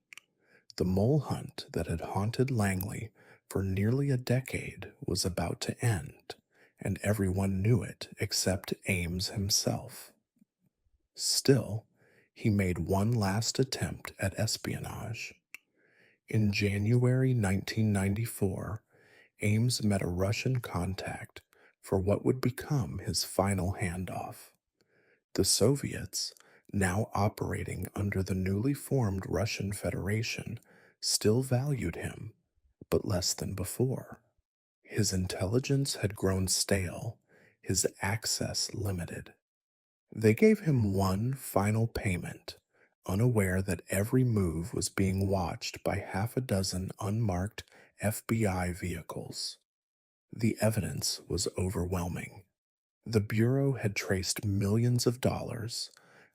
The mole hunt that had haunted Langley for nearly a decade was about to end, and everyone knew it except Ames himself. Still, he made one last attempt at espionage. In January 1994, Ames met a Russian contact for what would become his final handoff. The Soviets, now operating under the newly formed Russian Federation, still valued him, but less than before. His intelligence had grown stale, his access limited. They gave him one final payment, unaware that every move was being watched by half a dozen unmarked FBI vehicles. The evidence was overwhelming. The Bureau had traced millions of dollars,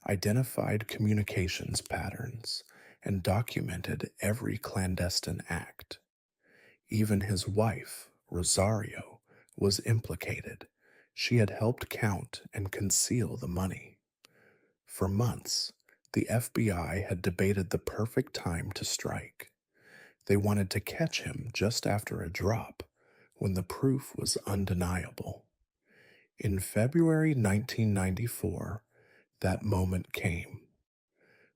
identified communications patterns, and documented every clandestine act. Even his wife, Rosario, was implicated. She had helped count and conceal the money. For months, the FBI had debated the perfect time to strike. They wanted to catch him just after a drop, when the proof was undeniable. In February 1994, that moment came.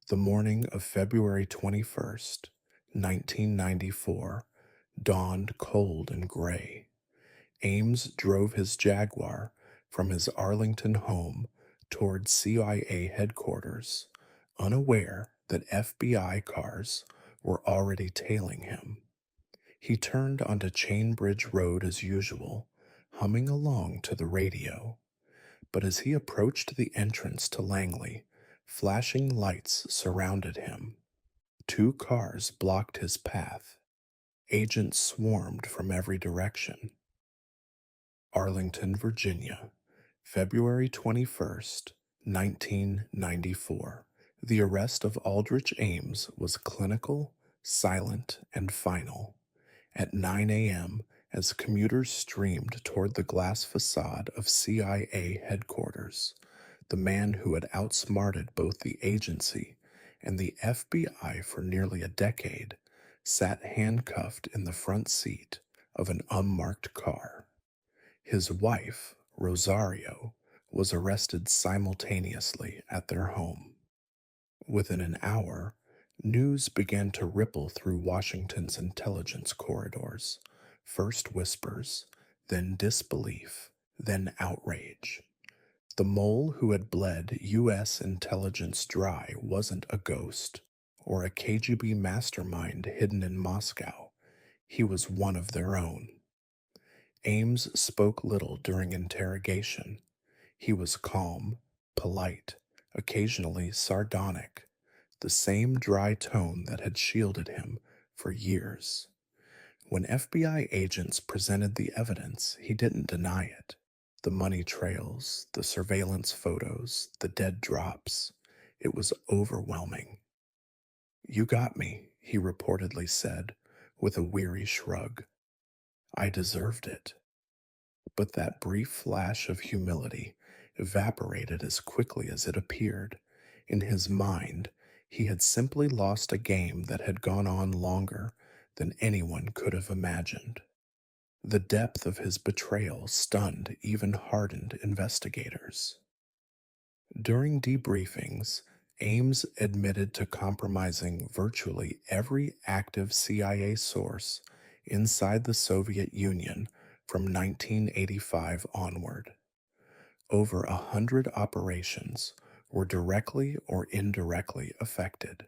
The morning of February 21st, 1994, dawned cold and gray. Ames drove his Jaguar from his Arlington home toward CIA headquarters, unaware that FBI cars were already tailing him. He turned onto Chainbridge Road as usual, humming along to the radio. But as he approached the entrance to Langley, flashing lights surrounded him. Two cars blocked his path. Agents swarmed from every direction. Arlington, Virginia, February 21st, 1994. The arrest of Aldrich Ames was clinical, silent, and final. At 9 a.m., as commuters streamed toward the glass facade of CIA headquarters, the man who had outsmarted both the agency and the FBI for nearly a decade sat handcuffed in the front seat of an unmarked car. His wife, Rosario, was arrested simultaneously at their home. Within an hour, news began to ripple through Washington's intelligence corridors. First whispers, then disbelief, then outrage. The mole who had bled U.S. intelligence dry wasn't a ghost or a KGB mastermind hidden in Moscow. He was one of their own. Ames spoke little during interrogation. He was calm, polite, occasionally sardonic, the same dry tone that had shielded him for years. When FBI agents presented the evidence, he didn't deny it. The money trails, the surveillance photos, the dead drops. It was overwhelming. "You got me," he reportedly said, with a weary shrug. "I deserved it." But that brief flash of humility evaporated as quickly as it appeared. In his mind, he had simply lost a game that had gone on longer than anyone could have imagined. The depth of his betrayal stunned even hardened investigators. During debriefings, Ames admitted to compromising virtually every active CIA source inside the Soviet Union from 1985 onward. Over 100 operations were directly or indirectly affected.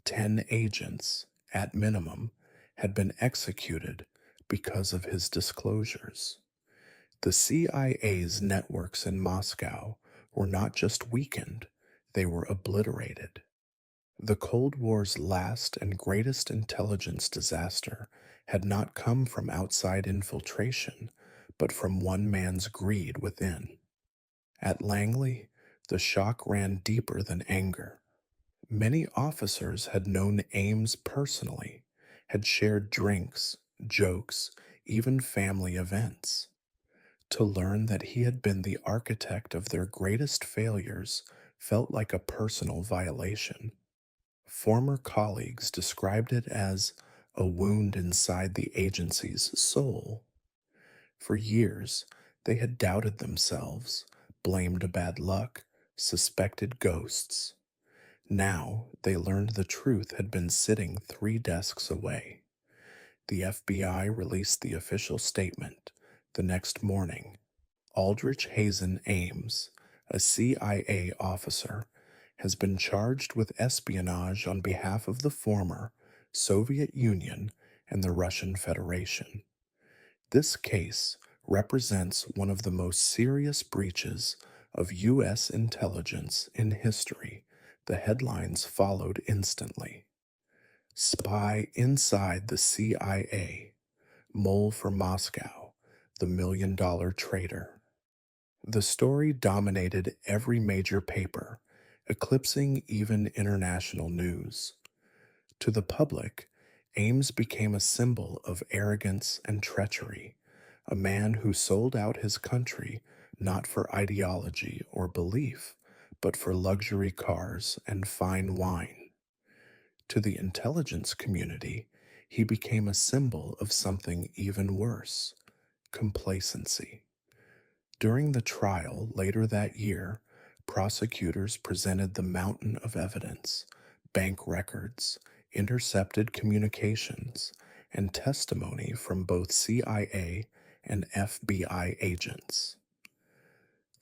10 agents, at minimum, had been executed because of his disclosures. The CIA's networks in Moscow were not just weakened, they were obliterated. The Cold War's last and greatest intelligence disaster had not come from outside infiltration, but from one man's greed within. At Langley, the shock ran deeper than anger. Many officers had known Ames personally, had shared drinks, jokes, even family events. To learn that he had been the architect of their greatest failures felt like a personal violation. Former colleagues described it as a wound inside the agency's soul. For years, they had doubted themselves, blamed bad luck, suspected ghosts. Now they learned the truth had been sitting 3 desks away. The FBI released the official statement the next morning. Aldrich Ames, a CIA officer, has been charged with espionage on behalf of the former Soviet Union and the Russian Federation. This case represents one of the most serious breaches of U.S. intelligence in history. The headlines followed instantly. Spy inside the CIA, mole for Moscow, the $1 million traitor. The story dominated every major paper, eclipsing even international news. To the public, Ames became a symbol of arrogance and treachery, a man who sold out his country not for ideology or belief, but for luxury cars and fine wine. To the intelligence community, he became a symbol of something even worse: complacency. During the trial later that year, prosecutors presented the mountain of evidence: bank records, intercepted communications, and testimony from both CIA and FBI agents.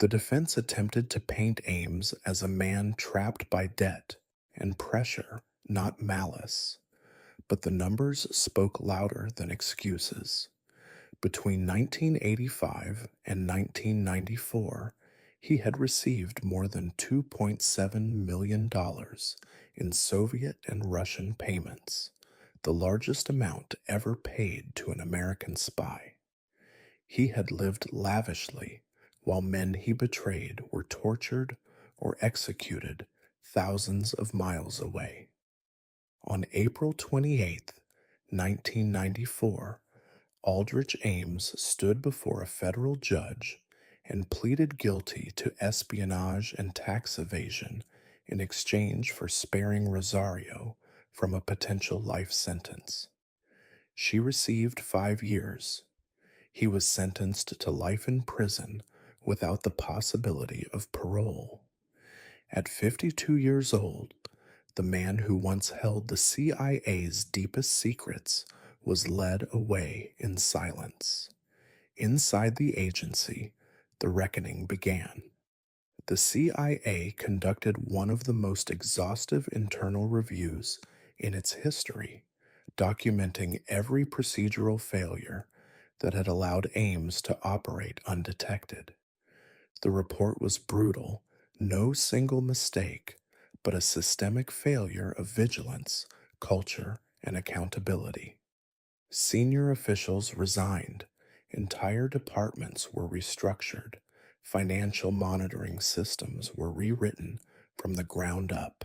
The defense attempted to paint Ames as a man trapped by debt and pressure, not malice. But the numbers spoke louder than excuses. Between 1985 and 1994, He had received more than $2.7 million in Soviet and Russian payments, the largest amount ever paid to an American spy. He had lived lavishly while men he betrayed were tortured or executed thousands of miles away. On April 28th, 1994, Aldrich Ames stood before a federal judge and pleaded guilty to espionage and tax evasion in exchange for sparing Rosario from a potential life sentence. She received 5 years. He was sentenced to life in prison without the possibility of parole. At 52 years old, the man who once held the CIA's deepest secrets was led away in silence. Inside the agency, the reckoning began. The CIA conducted one of the most exhaustive internal reviews in its history, documenting every procedural failure that had allowed Ames to operate undetected. The report was brutal, no single mistake, but a systemic failure of vigilance, culture, and accountability. Senior officials resigned, entire departments were restructured, financial monitoring systems were rewritten from the ground up.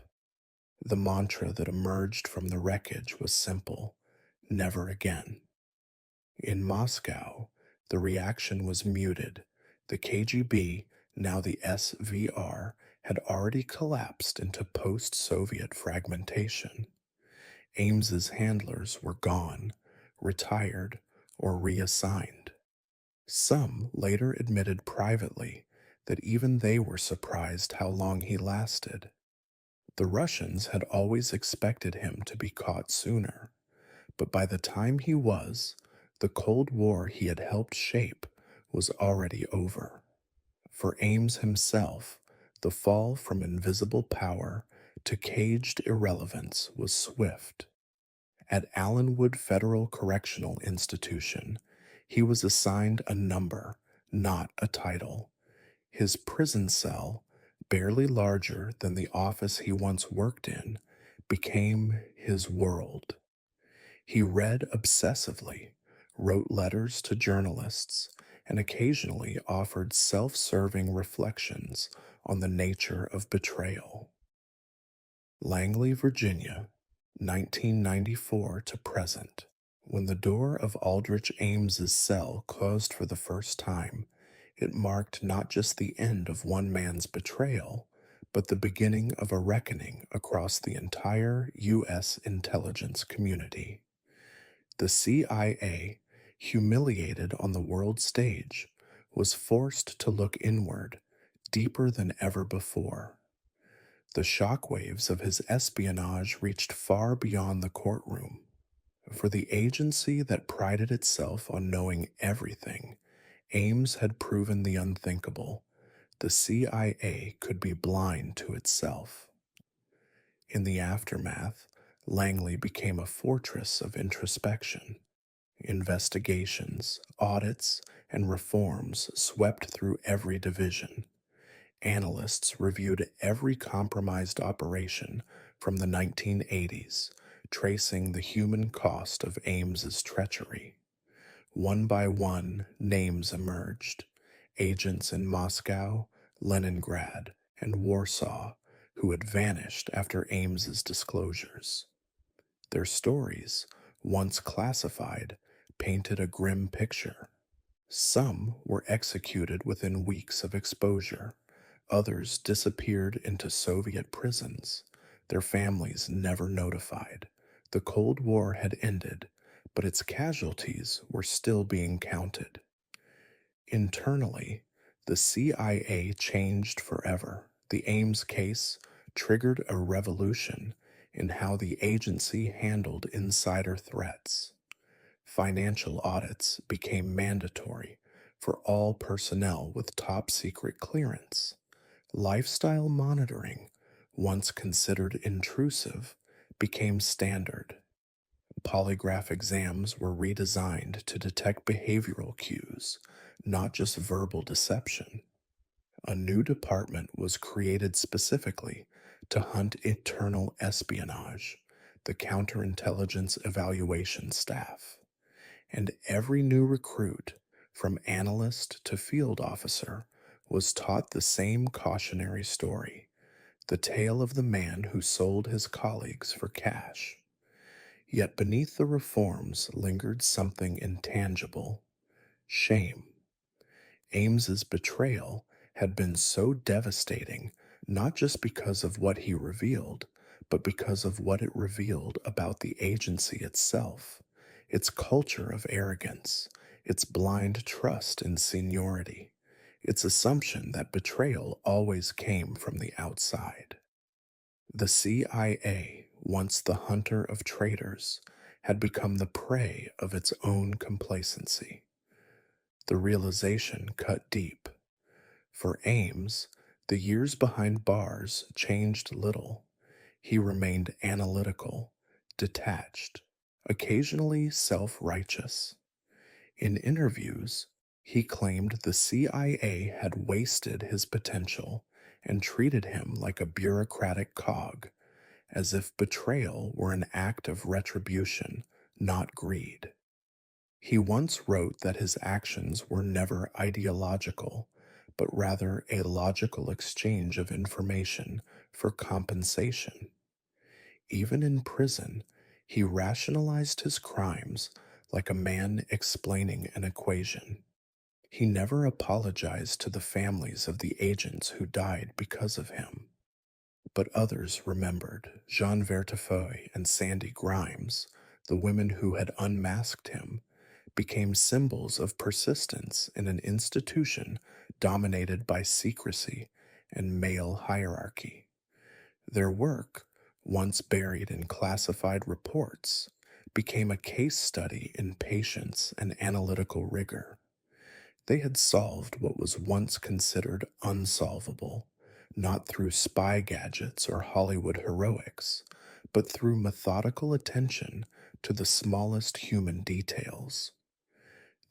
The mantra that emerged from the wreckage was simple: never again. In Moscow, the reaction was muted. The KGB, now the SVR, had already collapsed into post Soviet fragmentation. Ames's handlers were gone, retired, or reassigned. Some later admitted privately that even they were surprised how long he lasted. The Russians had always expected him to be caught sooner, but by the time he was, the Cold War he had helped shape was already over. For Ames himself, the fall from invisible power to caged irrelevance was swift. At Allenwood Federal Correctional Institution, he was assigned a number, not a title. His prison cell, barely larger than the office he once worked in, became his world. He read obsessively, wrote letters to journalists, and occasionally offered self serving reflections on the nature of betrayal. Langley, Virginia, 1994 to present. When the door of Aldrich Ames's cell closed for the first time, it marked not just the end of one man's betrayal, but the beginning of a reckoning across the entire U.S. intelligence community. The CIA, humiliated on the world stage, was forced to look inward, deeper than ever before. The shockwaves of his espionage reached far beyond the courtroom. For the agency that prided itself on knowing everything, Ames had proven the unthinkable. The CIA could be blind to itself. In the aftermath, Langley became a fortress of introspection. Investigations, audits, and reforms swept through every division. Analysts reviewed every compromised operation from the 1980s, tracing the human cost of Ames's treachery. One by one, names emerged: agents in Moscow, Leningrad, and Warsaw who had vanished after Ames's disclosures. Their stories, once classified, painted a grim picture. Some were executed within weeks of exposure. Others disappeared into Soviet prisons, their families never notified. The Cold War had ended, but its casualties were still being counted. Internally, the CIA changed forever. The Ames case triggered a revolution in how the agency handled insider threats. Financial audits became mandatory for all personnel with top secret clearance. Lifestyle monitoring, once considered intrusive, became standard. Polygraph exams were redesigned to detect behavioral cues, not just verbal deception. A new department was created specifically to hunt internal espionage, the counterintelligence evaluation staff. And every new recruit, from analyst to field officer, was taught the same cautionary story, the tale of the man who sold his colleagues for cash. Yet beneath the reforms lingered something intangible: shame. Ames's betrayal had been so devastating not just because of what he revealed, but because of what it revealed about the agency itself, its culture of arrogance, its blind trust in seniority, its assumption that betrayal always came from the outside. The CIA, once the hunter of traitors, had become the prey of its own complacency. The realization cut deep. For Ames, the years behind bars changed little. He remained analytical, detached, occasionally self righteous. In interviews, he claimed the CIA had wasted his potential and treated him like a bureaucratic cog, as if betrayal were an act of retribution, not greed. He once wrote that his actions were never ideological, but rather a logical exchange of information for compensation. Even in prison, he rationalized his crimes like a man explaining an equation. He never apologized to the families of the agents who died because of him. But others remembered Jean Vertefeuille and Sandy Grimes, the women who had unmasked him, became symbols of persistence in an institution dominated by secrecy and male hierarchy. Their work, once buried in classified reports, became a case study in patience and analytical rigor. They had solved what was once considered unsolvable, not through spy gadgets or Hollywood heroics, but through methodical attention to the smallest human details.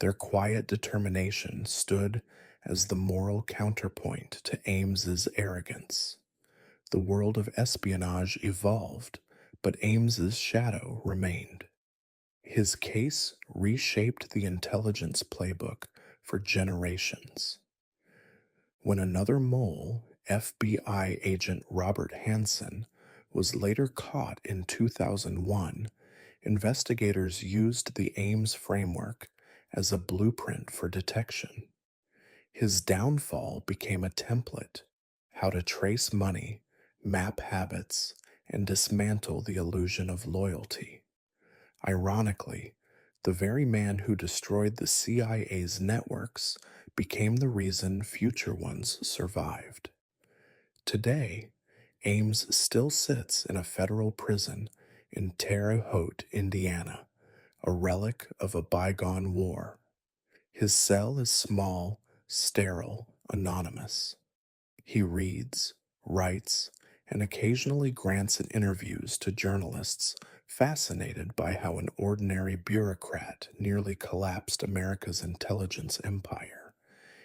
Their quiet determination stood as the moral counterpoint to Ames's arrogance. The world of espionage evolved, but Ames's shadow remained. His case reshaped the intelligence playbook for generations. When another mole, FBI agent Robert Hansen, was later caught in 2001, investigators used the Ames framework as a blueprint for detection. His downfall became a template: how to trace money, map habits, and dismantle the illusion of loyalty. Ironically, the very man who destroyed the CIA's networks became the reason future ones survived. Today, Ames still sits in a federal prison in Terre Haute, Indiana, a relic of a bygone war. His cell is small, sterile, anonymous. He reads, writes, and occasionally grants interviews to journalists fascinated by how an ordinary bureaucrat nearly collapsed America's intelligence empire.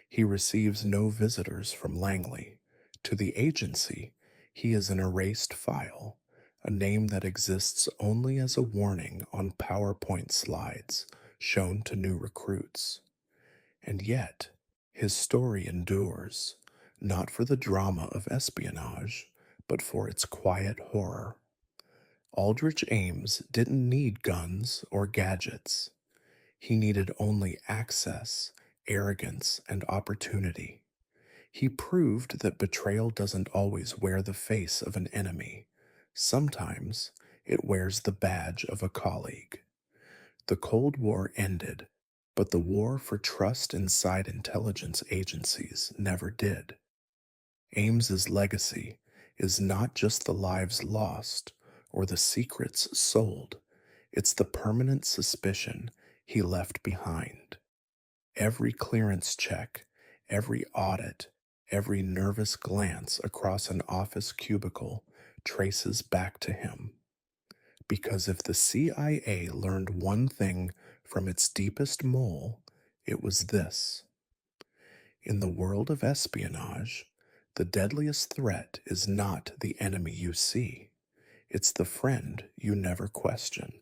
He receives no visitors from Langley. To the agency, he is an erased file, a name that exists only as a warning on PowerPoint slides shown to new recruits. And yet, his story endures, not for the drama of espionage, but for its quiet horror. Aldrich Ames didn't need guns or gadgets. He needed only access, arrogance, and opportunity. He proved that betrayal doesn't always wear the face of an enemy. Sometimes it wears the badge of a colleague. The Cold War ended, but the war for trust inside intelligence agencies never did. Ames's legacy is not just the lives lost or the secrets sold, it's the permanent suspicion he left behind. Every clearance check, every audit, every nervous glance across an office cubicle traces back to him. Because if the CIA learned one thing from its deepest mole, it was this: In the world of espionage, the deadliest threat is not the enemy you see, it's the friend you never question.